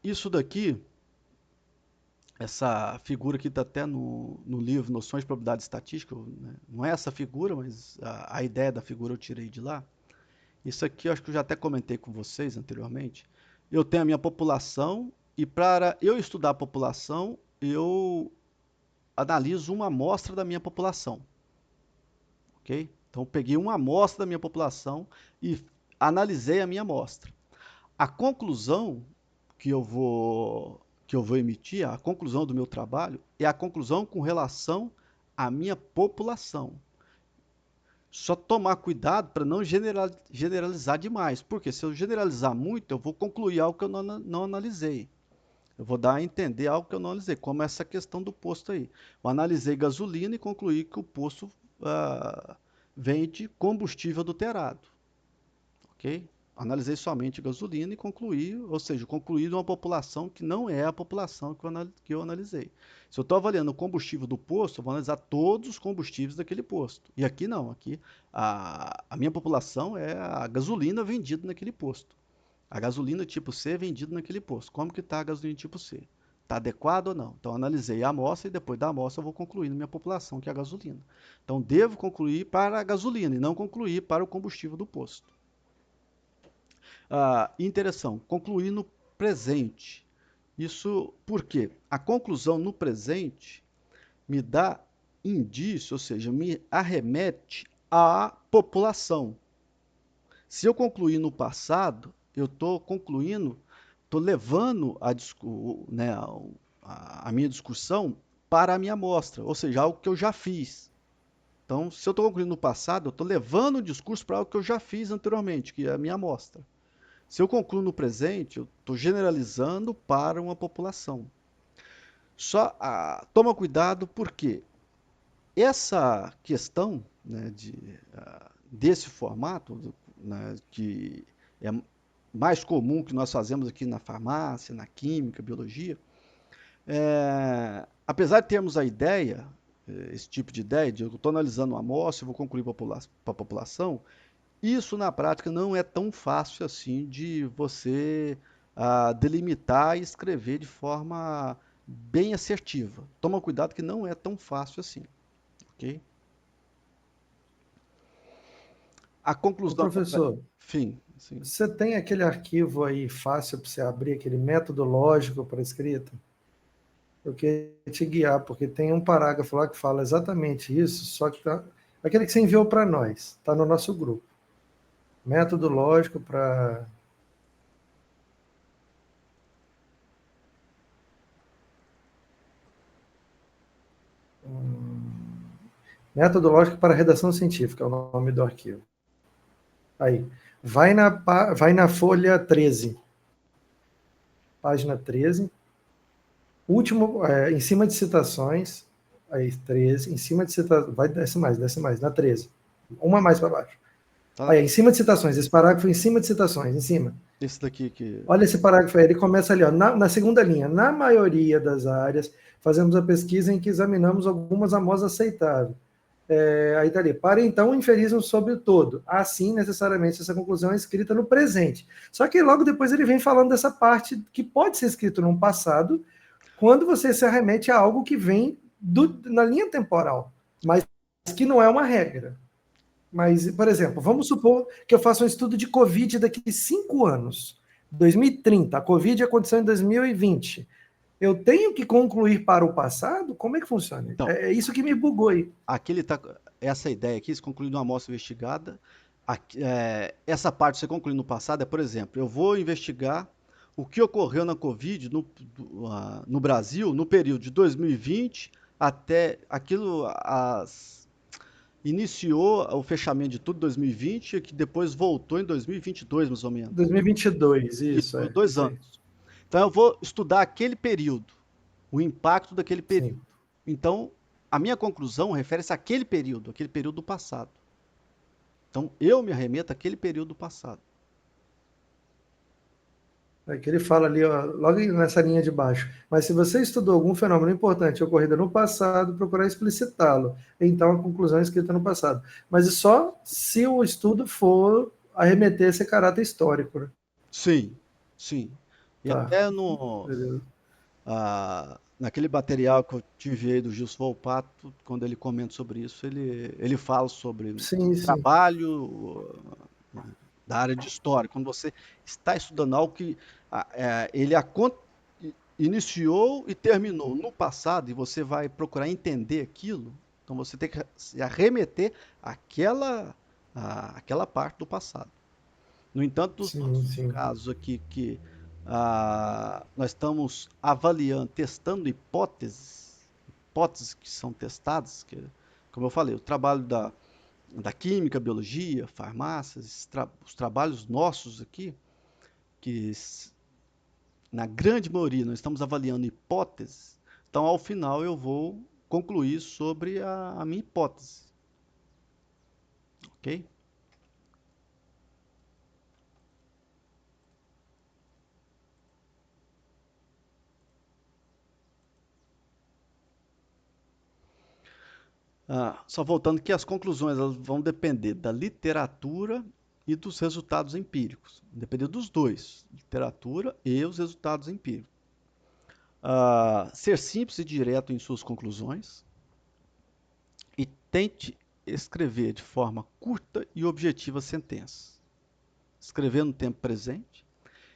Isso daqui, essa figura aqui está até no livro Noções de Probabilidade Estatística, né? Não é essa figura, mas a ideia da figura eu tirei de lá. Isso aqui eu acho que eu já até comentei com vocês anteriormente. Eu tenho a minha população e para eu estudar a população, eu analiso uma amostra da minha população. Ok? Então, eu peguei uma amostra da minha população e analisei a minha amostra. A conclusão que eu vou emitir, a conclusão do meu trabalho, é a conclusão com relação à minha população. Só tomar cuidado para não generalizar demais, porque se eu generalizar muito, eu vou concluir algo que eu não analisei. Eu vou dar a entender algo que eu não analisei, como essa questão do posto aí. Eu analisei gasolina e concluí que o posto vende combustível adulterado. Ok? Analisei somente gasolina e concluí, ou seja, concluí uma população que não é a população que eu analisei. Se eu estou avaliando o combustível do posto, eu vou analisar todos os combustíveis daquele posto. E aqui não, aqui a minha população é a gasolina vendida naquele posto. A gasolina tipo C vendida naquele posto. Como que está a gasolina tipo C? Está adequado ou não? Então, analisei a amostra e depois da amostra eu vou concluir na minha população, que é a gasolina. Então, devo concluir para a gasolina e não concluir para o combustível do posto. Interação, concluir no presente. Isso porque a conclusão no presente me dá indício, ou seja, me arremete à população. Se eu concluir no passado, eu estou concluindo, estou levando a minha discussão para a minha amostra, ou seja, algo que eu já fiz. Então, se eu estou concluindo no passado, eu estou levando o discurso para algo que eu já fiz anteriormente, que é a minha amostra. Se eu concluo no presente, eu estou generalizando para uma população. Só toma cuidado porque essa questão, né, desse formato, né, que é mais comum que nós fazemos aqui na farmácia, na química, biologia, apesar de termos a ideia, esse tipo de ideia, de eu estou analisando uma amostra, eu vou concluir para a população, isso na prática não é tão fácil assim de você delimitar e escrever de forma bem assertiva. Toma cuidado que não é tão fácil assim, ok? A Ô, conclusão... professor, Fim. Sim. você tem aquele arquivo aí fácil para você abrir, aquele método lógico para escrita? Eu queria te guiar, porque tem um parágrafo lá que fala exatamente isso, só que aquele que você enviou para nós, está no nosso grupo. Método lógico para... Método lógico para redação científica é o nome do arquivo. Aí, vai na folha 13. Página 13. Último, em cima de citações, aí 13, em cima de citações, desce mais, na 13. Uma mais para baixo. Tá. Aí, em cima de citações, esse parágrafo em cima de citações, em cima. Esse daqui que... Olha esse parágrafo aí, ele começa ali, ó, na segunda linha. Na maioria das áreas, fazemos a pesquisa em que examinamos algumas amostras aceitáveis. Aí tá ali, para então inferizam sobre o todo. Assim, necessariamente, essa conclusão é escrita no presente. Só que logo depois ele vem falando dessa parte que pode ser escrito no passado, quando você se arremete a algo que vem na linha temporal. Mas que não é uma regra. Mas, por exemplo, vamos supor que eu faça um estudo de Covid daqui a 5 anos, 2030. A Covid aconteceu em 2020. Eu tenho que concluir para o passado? Como é que funciona? Então, É isso que me bugou aí. essa ideia aqui, se concluir numa amostra investigada, essa parte você concluir no passado é, por exemplo, eu vou investigar o que ocorreu na Covid no Brasil no período de 2020 até iniciou o fechamento de tudo em 2020 e que depois voltou em 2022, mais ou menos. 2022, Isso, isso, foi 2 anos. aí. Então eu vou estudar aquele período, o impacto daquele período. Sim. Então, a minha conclusão refere-se àquele período do passado. Então, eu me arremeto àquele período do passado. É que ele fala ali, ó, logo nessa linha de baixo. Mas se você estudou algum fenômeno importante ocorrido no passado, procurar explicitá-lo. Então, a conclusão é escrita no passado. Mas só se o estudo for arremeter esse caráter histórico, né? Sim, sim. E Tá. até Beleza. naquele material que eu te enviei do Gilson Volpato, quando ele comenta sobre isso, ele fala sobre Sim, sim. trabalho da área de história. Quando você está estudando algo que ele iniciou e terminou no passado, e você vai procurar entender aquilo, então você tem que se arremeter àquela parte do passado. No entanto, nos Sim, nossos sim. casos aqui que nós estamos avaliando, testando hipóteses que são testadas, que, como eu falei, o trabalho da química, biologia, farmácias, os trabalhos nossos aqui, que na grande maioria nós estamos avaliando hipóteses, então ao final eu vou concluir sobre a minha hipótese, ok? Só voltando que as conclusões elas vão depender da literatura e dos resultados empíricos. Depender dos dois, literatura e os resultados empíricos. Ser simples e direto em suas conclusões e tente escrever de forma curta e objetiva sentenças. Escrever no tempo presente.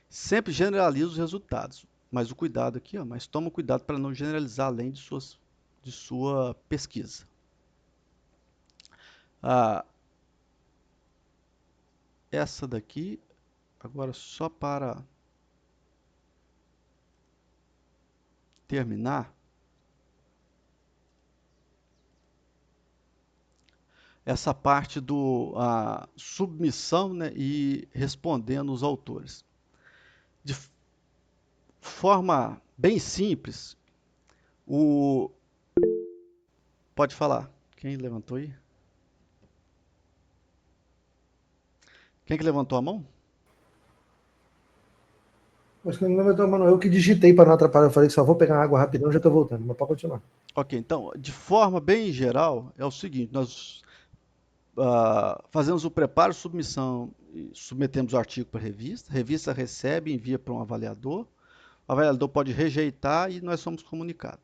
Sempre generaliza os resultados. Mas o cuidado aqui, mas toma cuidado para não generalizar além de sua pesquisa. Ah, essa daqui, agora só para terminar, essa parte do submissão, né, e respondendo os autores. De forma bem simples, o... Pode falar. Quem levantou aí? Quem que levantou a mão? Acho que não levantou a mão, não. Eu que digitei para não atrapalhar. Eu falei que só vou pegar água rapidão, já estou voltando. Mas pode continuar. Ok, então, de forma bem geral, é o seguinte, nós fazemos o preparo, submissão, submetemos o artigo para a revista recebe e envia para um avaliador, o avaliador pode rejeitar e nós somos comunicados.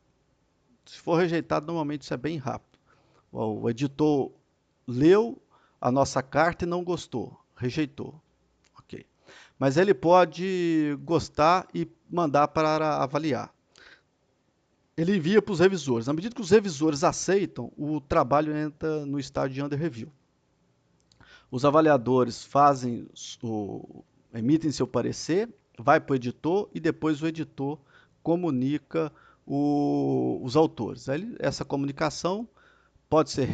Se for rejeitado, normalmente isso é bem rápido. O editor leu a nossa carta e não gostou, rejeitou. Ok. Mas ele pode gostar e mandar para avaliar. Ele envia para os revisores. Na medida que os revisores aceitam, o trabalho entra no estágio de under review. Os avaliadores emitem seu parecer, vai para o editor e depois o editor comunica os autores. Essa comunicação pode ser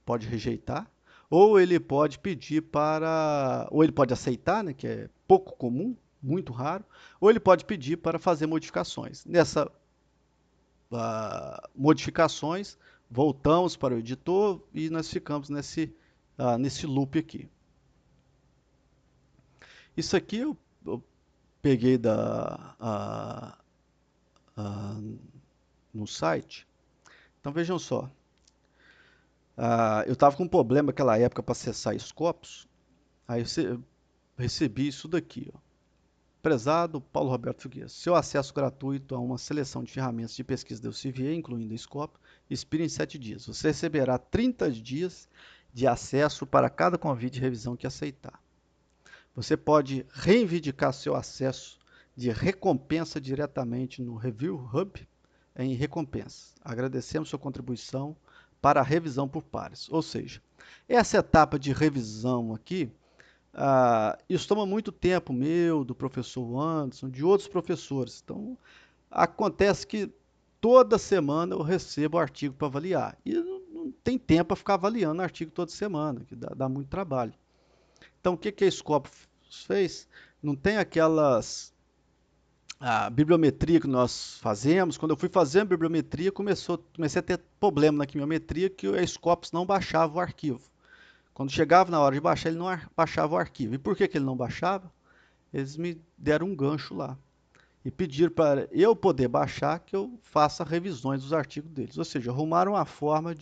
pode rejeitar, ou ele pode pedir ou ele pode aceitar, né, que é pouco comum, muito raro, ou ele pode pedir para fazer modificações. Nessas modificações, voltamos para o editor e nós ficamos nesse loop aqui. Isso aqui eu peguei no site. Então vejam só. Eu estava com um problema naquela época para acessar Scopus. Aí eu recebi isso daqui. Ó. Prezado Paulo Roberto Figueiredo, seu acesso gratuito a uma seleção de ferramentas de pesquisa da UCVA, incluindo Scopus, expira em 7 dias. Você receberá 30 dias de acesso para cada convite de revisão que aceitar. Você pode reivindicar seu acesso de recompensa diretamente no Review Hub em recompensas. Agradecemos sua contribuição para a revisão por pares. Ou seja, essa etapa de revisão aqui, isso toma muito tempo meu, do professor Anderson, de outros professores. Então, acontece que toda semana eu recebo artigo para avaliar. E não tem tempo para ficar avaliando artigo toda semana, que dá muito trabalho. Então, o que a Scopus fez? Não tem aquelas bibliometria que nós fazemos. Quando eu fui fazer a bibliometria, comecei a ter problema na quimiometria que a Scopus não baixava o arquivo. Quando chegava na hora de baixar, ele não baixava o arquivo. E por que ele não baixava? Eles me deram um gancho lá. E pediram para eu poder baixar que eu faça revisões dos artigos deles. Ou seja, arrumaram uma forma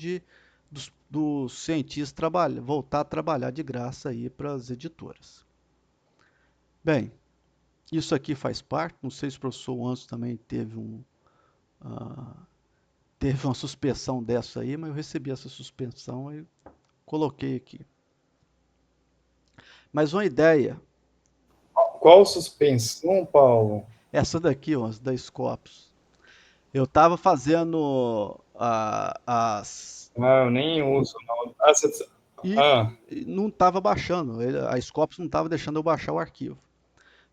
dos cientistas voltar a trabalhar de graça aí para as editoras. Bem, isso aqui faz parte. Não sei se o professor Anderson também teve uma suspensão dessa aí, mas eu recebi essa suspensão e coloquei aqui. Mas uma ideia. Qual suspensão, Paulo? Essa daqui, ó, da Scopus. Eu estava fazendo as. Eu nem uso, não. E não estava baixando. A Scopus não estava deixando eu baixar o arquivo.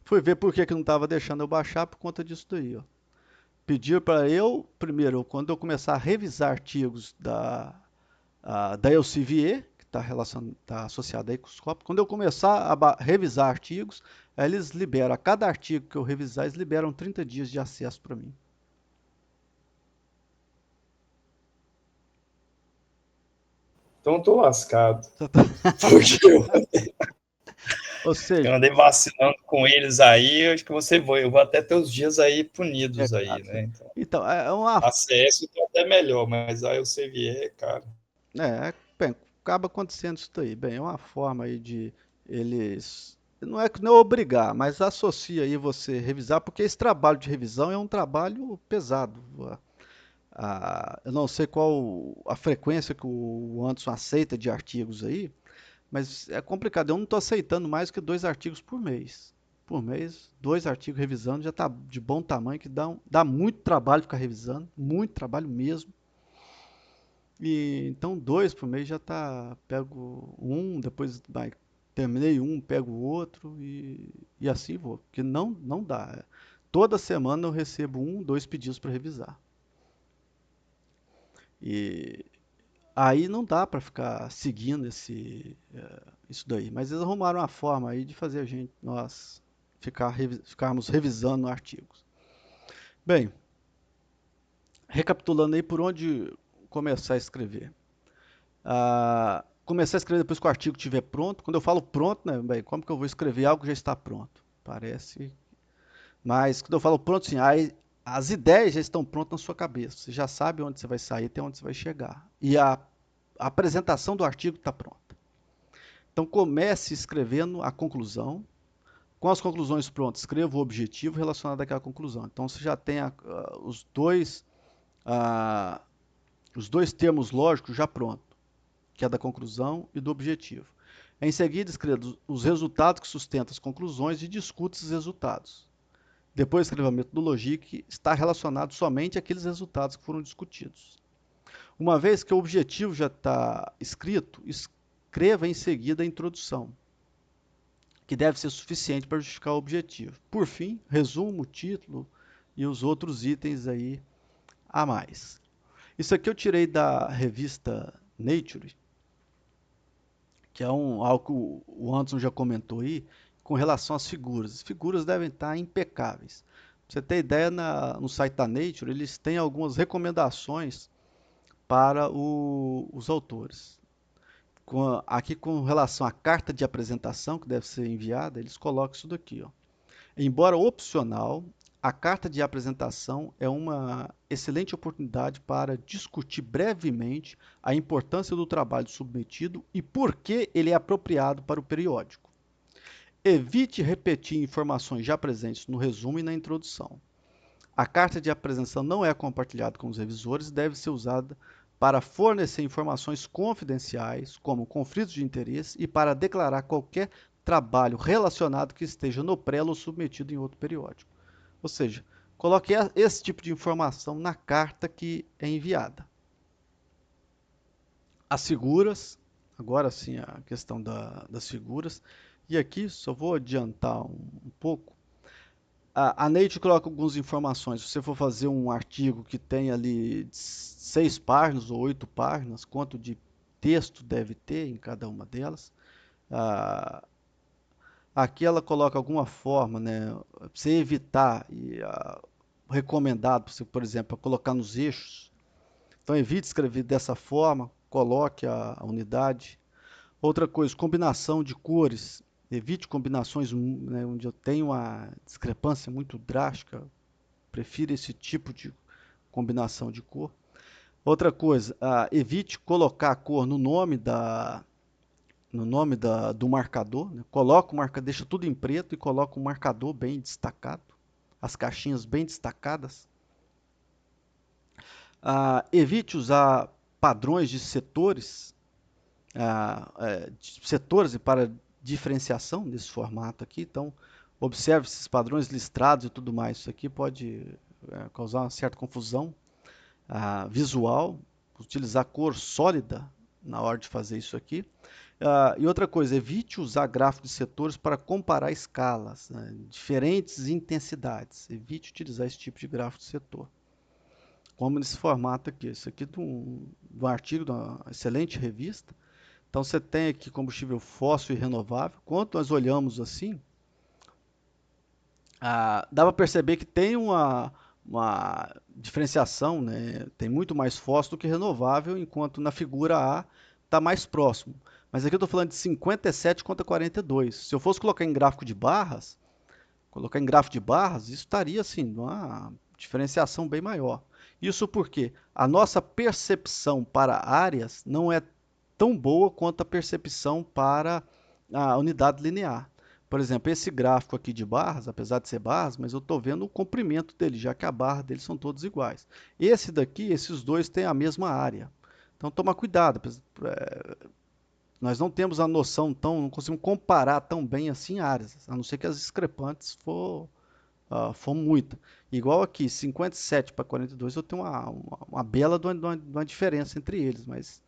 Fui ver por que não estava deixando eu baixar por conta disso daí, ó. Pediram para eu, primeiro, quando eu começar a revisar artigos da Elsevier, que está associada aí com o Scopus, quando eu começar a revisar artigos, eles liberam, a cada artigo que eu revisar, eles liberam 30 dias de acesso para mim. Então tô lascado. Ou seja, eu andei vacilando com eles aí, eu acho que eu vou até ter os dias aí punidos aí, né? Então, é uma... A CS tá até melhor, mas a Elsevier, cara... bem, acaba acontecendo isso daí. Bem, é uma forma aí de eles... Não é obrigar, mas associa aí você revisar, porque esse trabalho de revisão é um trabalho pesado. Eu não sei qual a frequência que o Anderson aceita de artigos aí, mas é complicado. Eu não estou aceitando mais que 2 artigos por mês. Por mês, 2 artigos revisando já está de bom tamanho, que dá muito trabalho ficar revisando, muito trabalho mesmo. E então 2 por mês já tá, pego um, depois terminei um, pego o outro e assim vou, porque não dá. Toda semana eu recebo 1, 2 pedidos para revisar. E aí não dá para ficar seguindo isso daí, mas eles arrumaram uma forma aí de fazer nós ficarmos revisando artigos. Bem, recapitulando aí por onde começar a escrever. Começar a escrever depois que o artigo estiver pronto. Quando eu falo pronto, né, bem, como que eu vou escrever algo que já está pronto? Parece. Mas quando eu falo pronto, sim, as ideias já estão prontas na sua cabeça. Você já sabe onde você vai sair, até onde você vai chegar. E a apresentação do artigo está pronta. Então comece escrevendo a conclusão. Com as conclusões prontas, escreva o objetivo relacionado àquela conclusão. Então você já tem os dois termos lógicos já prontos, que é da conclusão e do objetivo. Em seguida, escreva os resultados que sustentam as conclusões e discute esses resultados. Depois, escreva a metodologia que está relacionada somente àqueles resultados que foram discutidos. Uma vez que o objetivo já está escrito, escreva em seguida a introdução, que deve ser suficiente para justificar o objetivo. Por fim, resumo, título e os outros itens aí a mais. Isso aqui eu tirei da revista Nature, que é algo que o Anderson já comentou aí, com relação às figuras. As figuras devem estar impecáveis. Pra você ter ideia, no site da Nature, eles têm algumas recomendações para os autores. Aqui com relação à carta de apresentação que deve ser enviada, eles colocam isso daqui, ó. Embora opcional, a carta de apresentação é uma excelente oportunidade para discutir brevemente a importância do trabalho submetido e por que ele é apropriado para o periódico. Evite repetir informações já presentes no resumo e na introdução. A carta de apresentação não é compartilhada com os revisores e deve ser usada para fornecer informações confidenciais, como conflitos de interesse, e para declarar qualquer trabalho relacionado que esteja no prelo ou submetido em outro periódico. Ou seja, coloque esse tipo de informação na carta que é enviada. As figuras, agora sim a questão das figuras, e aqui só vou adiantar um pouco. A Nature coloca algumas informações. Se você for fazer um artigo que tem ali 6 páginas ou 8 páginas, quanto de texto deve ter em cada uma delas. Aqui ela coloca alguma forma, né, para você evitar, recomendado, por exemplo, colocar nos eixos. Então evite escrever dessa forma, coloque a unidade. Outra coisa, combinação de cores. Evite combinações, né, onde eu tenho uma discrepância muito drástica. Prefiro esse tipo de combinação de cor. Outra coisa, evite colocar a cor no nome do marcador. Né? Coloca o marcador, deixa tudo em preto e coloca o marcador bem destacado. As caixinhas bem destacadas. Evite usar padrões de setores. Setores para diferenciação nesse formato aqui. Então, observe esses padrões listrados e tudo mais. Isso aqui pode causar uma certa confusão visual. Utilizar cor sólida na hora de fazer isso aqui. E outra coisa, evite usar gráficos de setores para comparar escalas, né, diferentes intensidades. Evite utilizar esse tipo de gráfico de setor. Como nesse formato aqui. Isso aqui é de um artigo de uma excelente revista. Então você tem aqui combustível fóssil e renovável. Quando nós olhamos assim, dá para perceber que tem uma diferenciação, né? Tem muito mais fóssil do que renovável, enquanto na figura A está mais próximo. Mas aqui eu estou falando de 57 contra 42. Se eu fosse colocar em gráfico de barras, isso estaria assim, uma diferenciação bem maior. Isso porque a nossa percepção para áreas não é tão boa quanto a percepção para a unidade linear. Por exemplo, esse gráfico aqui de barras, apesar de ser barras, mas eu estou vendo o comprimento dele, já que a barra deles são todos iguais. Esse daqui, esses dois têm a mesma área. Então, toma cuidado. Nós não temos a noção não conseguimos comparar tão bem assim áreas, a não ser que as discrepantes for muita. Igual aqui, 57 para 42, eu tenho uma bela de uma diferença entre eles, mas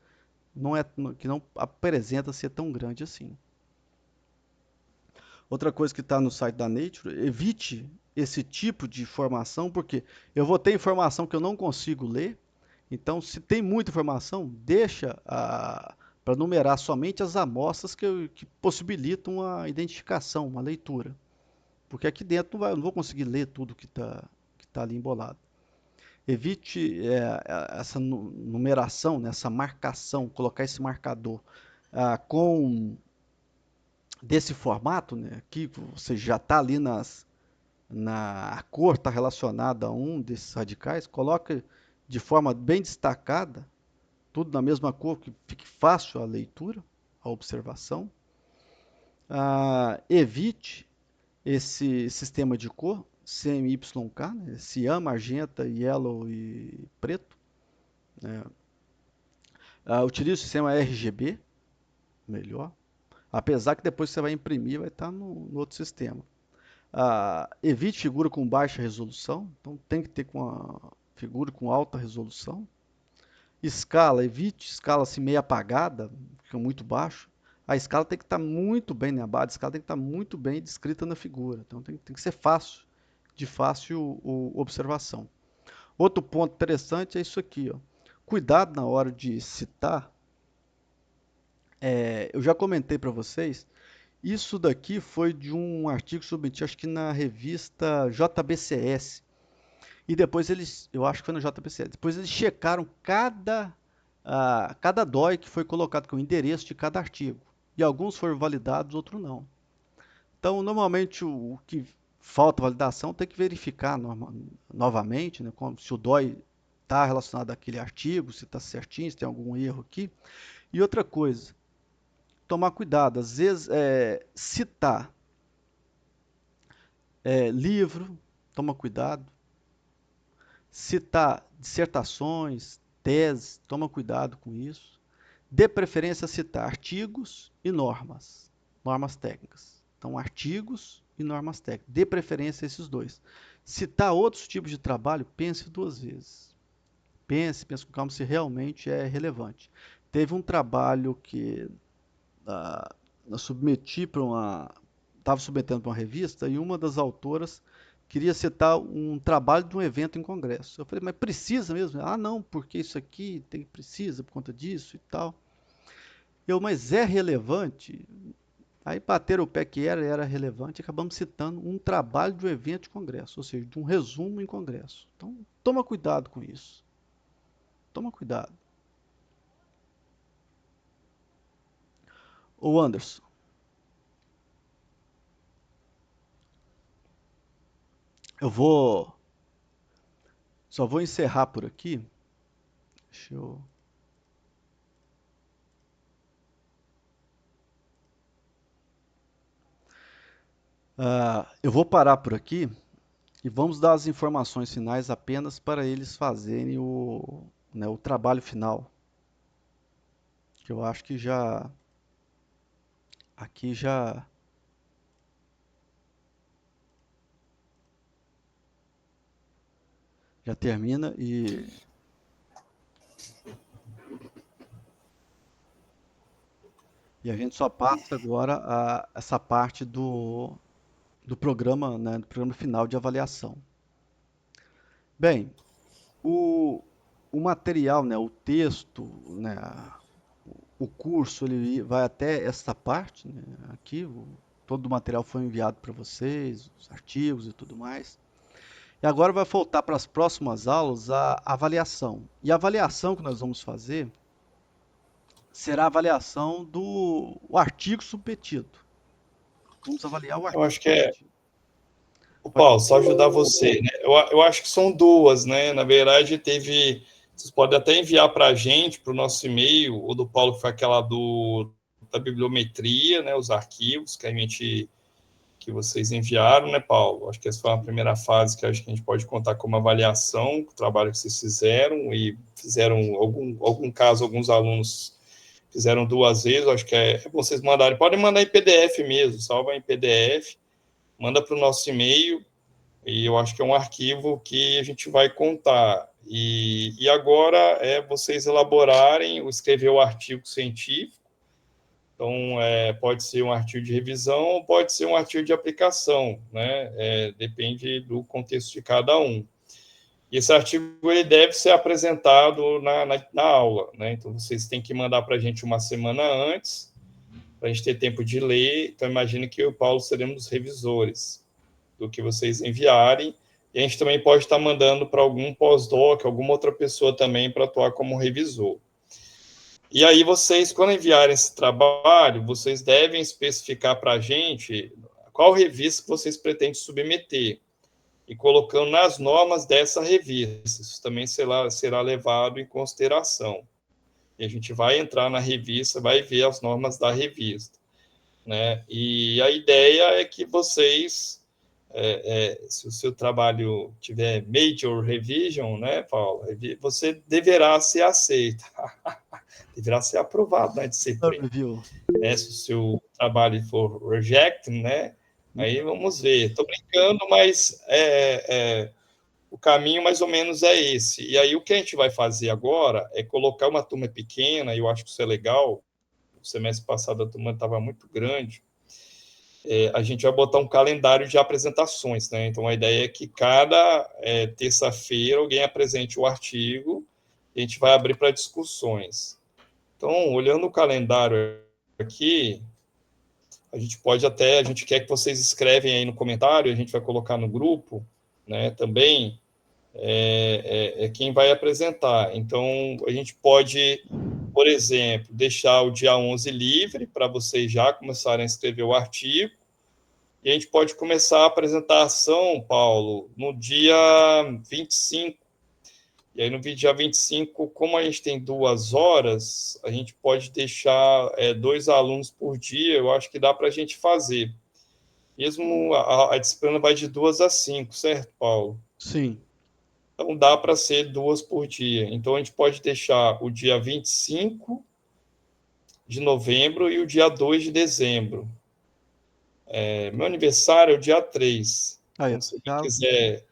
que não apresenta ser tão grande assim. Outra coisa que está no site da Nature, evite esse tipo de informação, porque eu vou ter informação que eu não consigo ler. Então, se tem muita informação, deixa para numerar somente as amostras que possibilitam a identificação, uma leitura. Porque aqui dentro não vou conseguir ler tudo que tá ali embolado. Evite essa numeração, né, essa marcação, colocar esse marcador com desse formato, né, aqui você já está ali a cor está relacionada a um desses radicais, coloca de forma bem destacada, tudo na mesma cor, que fique fácil a leitura, a observação. Evite esse sistema de cor, CMYK, né, cian, magenta, yellow e preto. Né. Utilize o sistema RGB, melhor. Apesar que depois que você vai imprimir, vai estar no outro sistema. Evite figura com baixa resolução, então tem que ter com a figura com alta resolução. Escala, evite escala assim meio apagada, fica muito baixo. A escala tem que estar muito bem, né? A barra de escala tem que estar muito bem descrita na figura, então tem que ser fácil, de fácil observação. Outro ponto interessante é isso aqui, ó. Cuidado na hora de citar. Eu já comentei para vocês. Isso daqui foi de um artigo submetido, acho que na revista JBCS. E depois eu acho que foi no JBCS. Depois eles checaram cada DOI que foi colocado, com o endereço de cada artigo. E alguns foram validados, outros não. Então, normalmente, o que falta validação tem que verificar novamente, né, se o DOI está relacionado àquele artigo, se está certinho, se tem algum erro aqui. E outra coisa, tomar cuidado, às vezes citar livro, toma cuidado, citar dissertações, tese, toma cuidado com isso. Dê preferência a citar artigos e normas técnicas. Então, artigos e normas técnicas. Dê preferência a esses dois. Citar outros tipos de trabalho, pense 2 vezes. Pense com calma se realmente é relevante. Teve um trabalho que eu submeti para uma... Estava submetendo para uma revista e uma das autoras queria citar um trabalho de um evento em congresso. Eu falei, mas precisa mesmo? Ah, não, porque isso aqui precisa por conta disso e tal. Mas é relevante? Aí bateram o pé que era relevante e acabamos citando um trabalho de um evento de congresso, ou seja, de um resumo em congresso. Então, toma cuidado com isso. Toma cuidado. Ô Anderson, eu só vou encerrar por aqui. Deixa eu... eu vou parar por aqui e vamos dar as informações finais apenas para eles fazerem o trabalho final. Que eu acho que aqui já termina e a gente só passa agora a essa parte do programa, né, do programa final de avaliação. Bem, o material, né, o texto, né, o curso, ele vai até essa parte, né, aqui, todo o material foi enviado para vocês, os artigos e tudo mais. E agora vai voltar para as próximas aulas a avaliação. E a avaliação que nós vamos fazer será a avaliação do artigo submetido. Vamos avaliar o Eu artigo acho que é, submetido. o Paulo, só ajudar você, né? Eu acho que são duas, né? Na verdade, vocês podem até enviar para a gente, para o nosso e-mail, o do Paulo foi aquela da bibliometria, né? Os arquivos que vocês enviaram, né, Paulo? Acho que essa foi a primeira fase que acho que a gente pode contar como avaliação, o trabalho que vocês fizeram, e fizeram, algum caso, alguns alunos fizeram 2 vezes, acho que é bom vocês mandarem, podem mandar em PDF mesmo, salva em PDF, manda para o nosso e-mail, e eu acho que é um arquivo que a gente vai contar. E agora é vocês elaborarem, escrever o artigo científico. Então, pode ser um artigo de revisão ou pode ser um artigo de aplicação, né? Depende do contexto de cada um. E esse artigo ele deve ser apresentado na aula, né? Então, vocês têm que mandar para a gente uma semana antes, para a gente ter tempo de ler. Então, imagine que eu e o Paulo seremos os revisores do que vocês enviarem. E a gente também pode estar mandando para algum pós-doc, alguma outra pessoa também para atuar como revisor. E aí vocês, quando enviarem esse trabalho, vocês devem especificar para a gente qual revista que vocês pretendem submeter e colocando nas normas dessa revista. Isso também será levado em consideração. E a gente vai entrar na revista, vai ver as normas da revista, né? E a ideia é que vocês, se o seu trabalho tiver major revision, né, Paulo, você deverá ser aceito. Deverá ser aprovado na disciplina. Se o seu trabalho for reject, né, aí vamos ver. Estou brincando, mas o caminho mais ou menos é esse. E aí o que a gente vai fazer agora é colocar uma turma pequena, e eu acho que isso é legal. O semestre passado a turma estava muito grande. A gente vai botar um calendário de apresentações, né? Então a ideia é que cada terça-feira alguém apresente o artigo e a gente vai abrir para discussões. Então, olhando o calendário aqui, a gente quer que vocês escrevem aí no comentário, a gente vai colocar no grupo, né, também, quem vai apresentar. Então, a gente pode, por exemplo, deixar o dia 11 livre para vocês já começarem a escrever o artigo, e a gente pode começar a apresentação, Paulo, no dia 25. E aí, no dia 25, como a gente tem 2 horas, a gente pode deixar 2 alunos por dia, eu acho que dá para a gente fazer. Mesmo a disciplina vai de 2 a 5, certo, Paulo? Sim. Então, dá para ser 2 por dia. Então, a gente pode deixar o dia 25 de novembro e o dia 2 de dezembro. Meu aniversário é o dia 3. Aí, Então, se alguém já quiser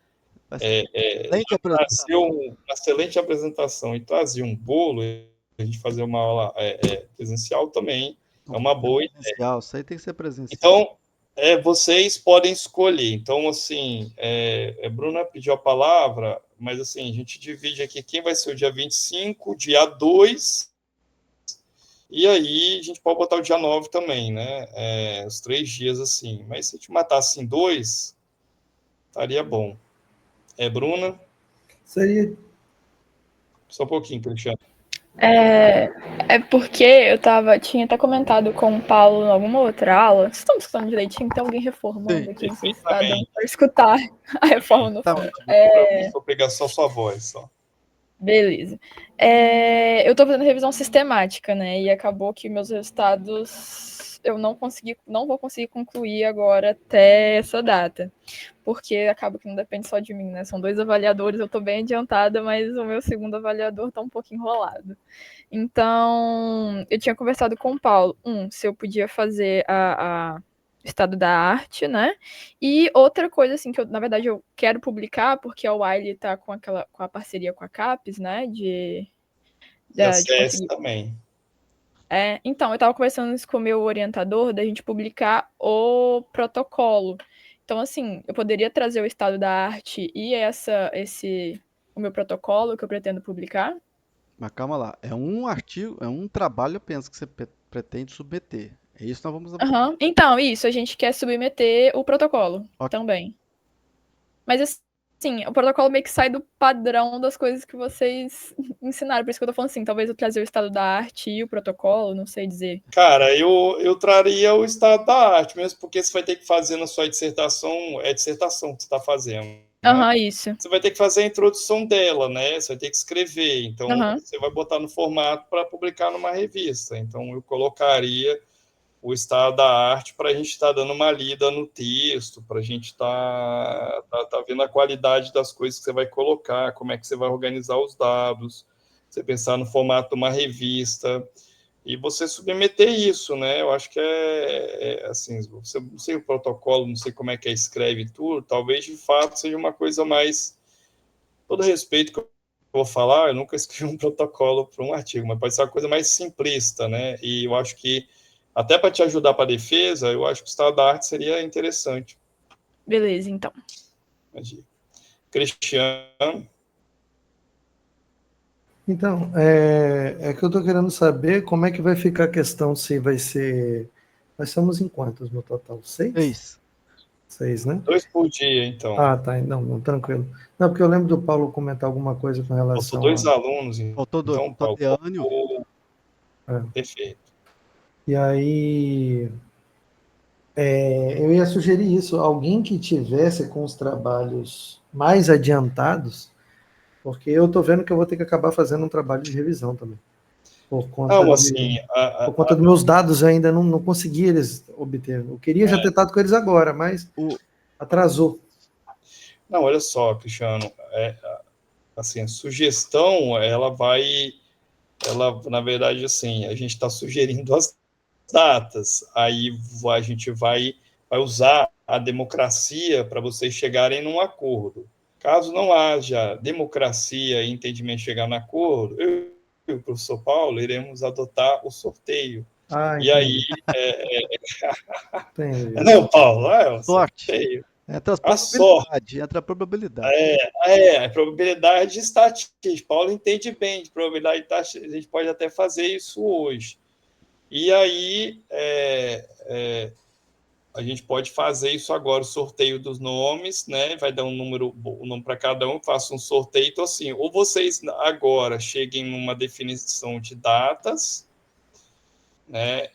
excelente trazer apresentação. uma excelente apresentação e trazer um bolo, a gente fazer uma aula presencial também, Não, é uma boa ideia. presencial, isso aí tem que ser presencial. Então, vocês podem escolher. Então, assim, Bruna pediu a palavra, mas assim, a gente divide aqui quem vai ser o dia 25, dia 2, e aí a gente pode botar o dia 9 também, né? Os 3 dias assim. Mas se a gente matasse em 2, estaria bom. Bruna? Seria. Só um pouquinho, Cristiano. É porque eu tinha até comentado com o Paulo em alguma outra aula. Vocês estão escutando direitinho? Tem alguém reformando aqui, não sei se está dando para escutar a reforma no fundo. Vou pegar só sua voz, só. Beleza. Eu estou fazendo revisão sistemática, né? E acabou que meus resultados eu não vou conseguir concluir agora até essa data. Porque acaba que não depende só de mim, né? São 2 avaliadores, eu estou bem adiantada, mas o meu segundo avaliador está um pouco enrolado. Então, eu tinha conversado com o Paulo, se eu podia fazer a estado da arte, né? E outra coisa, assim, que na verdade, eu quero publicar, porque a Wiley tá com a parceria com a CAPES, né? E a CS também. Então, eu estava conversando isso com o meu orientador, da gente publicar o protocolo. Então, assim, eu poderia trazer o estado da arte e o meu protocolo que eu pretendo publicar? Mas calma lá, é um artigo, é um trabalho, eu penso, que você pretende submeter. É isso que nós vamos... Então, isso, a gente quer submeter o protocolo Ok. também. Mas, assim, o protocolo meio que sai do padrão das coisas que vocês ensinaram. Por isso que eu tô falando assim, talvez eu trazer o estado da arte e o protocolo, não sei dizer. Cara, eu traria o estado da arte, mesmo porque você vai ter que fazer na sua dissertação, dissertação que você está fazendo. Isso. Você vai ter que fazer a introdução dela, né? Você vai ter que escrever. Então, você vai botar no formato para publicar numa revista. Então, eu colocaria o estado da arte para a gente estar dando uma lida no texto, para a gente estar vendo a qualidade das coisas que você vai colocar, como é que você vai organizar os dados, você pensar no formato de uma revista e você submeter isso, né? Eu acho que assim, você não sei o protocolo, não sei como é que escreve tudo, talvez de fato seja uma coisa mais, todo respeito que eu vou falar, eu nunca escrevi um protocolo para um artigo, mas pode ser uma coisa mais simplista, né? E eu acho que até para te ajudar para a defesa, eu acho que o estado da arte seria interessante. Beleza, então. Cristiano. Então, é que eu estou querendo saber como é que vai ficar a questão se vai ser... Nós somos em quantos no total? 6? 6, né? 2 por dia, então. Ah, tá. Não, tranquilo. Não, porque eu lembro do Paulo comentar alguma coisa com relação... Faltou 2 alunos, Faltou dois, então, Paulo. Perfeito. E aí... eu ia sugerir isso. Alguém que tivesse com os trabalhos mais adiantados, porque eu estou vendo que eu vou ter que acabar fazendo um trabalho de revisão também. Por conta, por conta dos meus dados, eu ainda não consegui eles obter. Eu queria já ter estado com eles agora, mas atrasou. Não, olha só, Cristiano, assim, a sugestão, ela, na verdade, assim, a gente está sugerindo as datas, aí a gente vai usar a democracia para vocês chegarem num acordo. Caso não haja democracia e entendimento chegar no acordo, eu e o professor Paulo iremos adotar o sorteio. E aí... Não, Paulo, o sorteio. Entra a probabilidade. Entra a probabilidade. A probabilidade estatística. Paulo entende bem de probabilidade estatística. A gente pode até fazer isso hoje. E aí, a gente pode fazer isso agora, o sorteio dos nomes, né? Vai dar um nome para cada um, faça um sorteio. Então, assim, ou vocês agora cheguem numa definição de datas, né?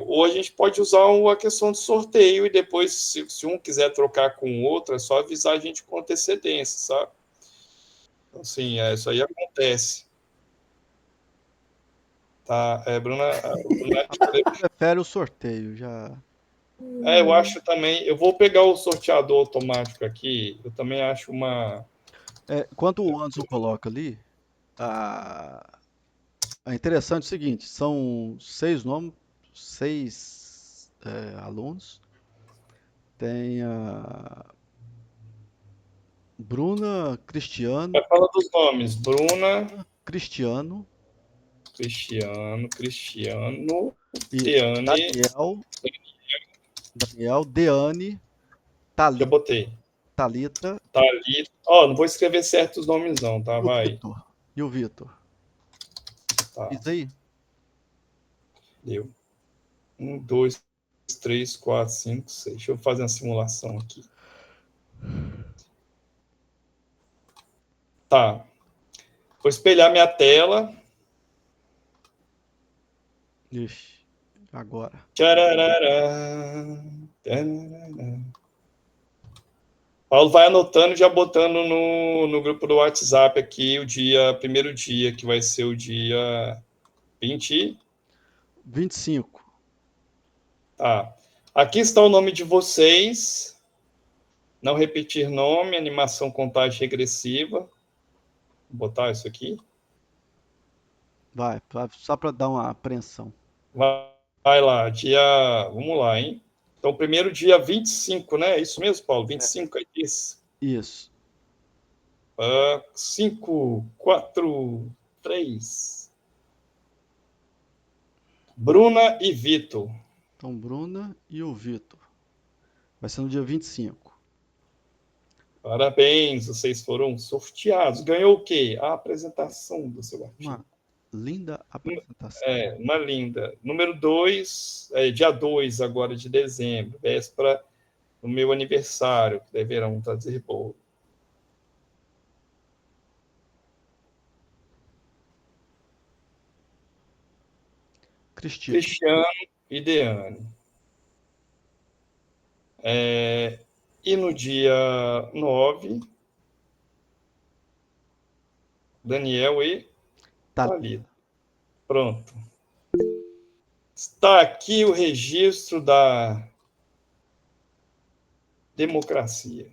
Ou a gente pode usar a questão do sorteio e depois, se um quiser trocar com o outro, é só avisar a gente com antecedência, sabe? Então, assim, isso aí acontece. Tá, Bruna prefere o sorteio, já. Eu acho também. Eu vou pegar o sorteador automático aqui. Eu também acho uma Enquanto o Anderson coloca ali, é interessante o seguinte, são 6 nomes, 6 alunos. Tem a Bruna, Cristiano, Vai falar dos nomes. Bruna, Cristiano Cristiano, e Deane. Daniel, Deane, Já botei. Thalita Tá ali. Ó, não vou escrever certos nomes, não, tá? e o Vai. Vitor. E o Vitor. Tá, Isso aí? deu. 1, 2, 3, 4, 5, 6. Deixa eu fazer uma simulação aqui. Tá. Vou espelhar minha tela. Ixi, agora. Tchararara. Tararara. Paulo vai anotando e já botando no grupo do WhatsApp aqui primeiro dia, que vai ser o dia 20. 25. Tá. Aqui está o nome de vocês. Não repetir nome, animação contagem regressiva. Vou botar isso aqui. Vai, só para dar uma apreensão. Vai lá, vamos lá, hein? Então, primeiro dia 25, né? É isso mesmo, Paulo? 25 é isso. Isso. 5, 4, 3. Bruna e Vitor. Então, Bruna e o Vitor. Vai ser no dia 25. Parabéns, vocês foram sorteados. Ganhou o quê? A apresentação do seu artigo. Uma linda apresentação. Uma linda. Número 2, dia 2 agora de dezembro, véspera do meu aniversário, que deverão trazer bolo. Cristiano e Deane. E no dia 9, Daniel e Thalita. Pronto. Está aqui o registro da democracia.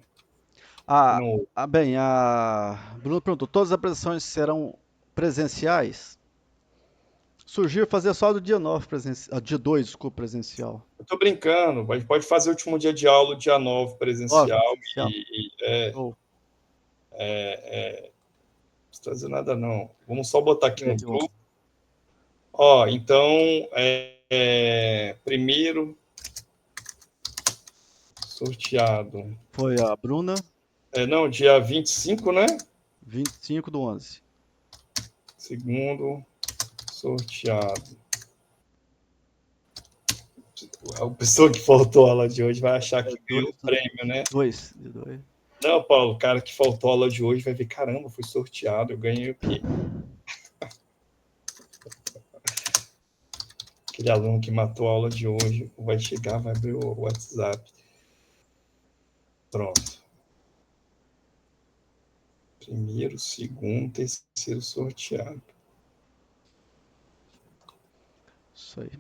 Bem, a Bruno perguntou, todas as apresentações serão presenciais? Sugiro fazer só do dia 9 dia 2, desculpa, presencial. Eu estou brincando, a gente pode fazer o último dia de aula, o dia 9 presencial. Não precisa trazer nada, não. Vamos só botar aqui no grupo. Ó, então, primeiro sorteado. Foi a Bruna. Não, dia 25, né? 25 do 11. Segundo sorteado. A pessoa que faltou a aula de hoje vai achar que ganhou o prêmio, né? 2. Não, Paulo, o cara que faltou a aula de hoje vai ver, caramba, foi sorteado, eu ganhei o quê? Aquele aluno que matou a aula de hoje vai chegar, vai abrir o WhatsApp. Pronto. Primeiro, segundo, terceiro sorteado. Isso aí.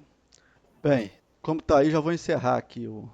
Bem, como tá aí, já vou encerrar aqui o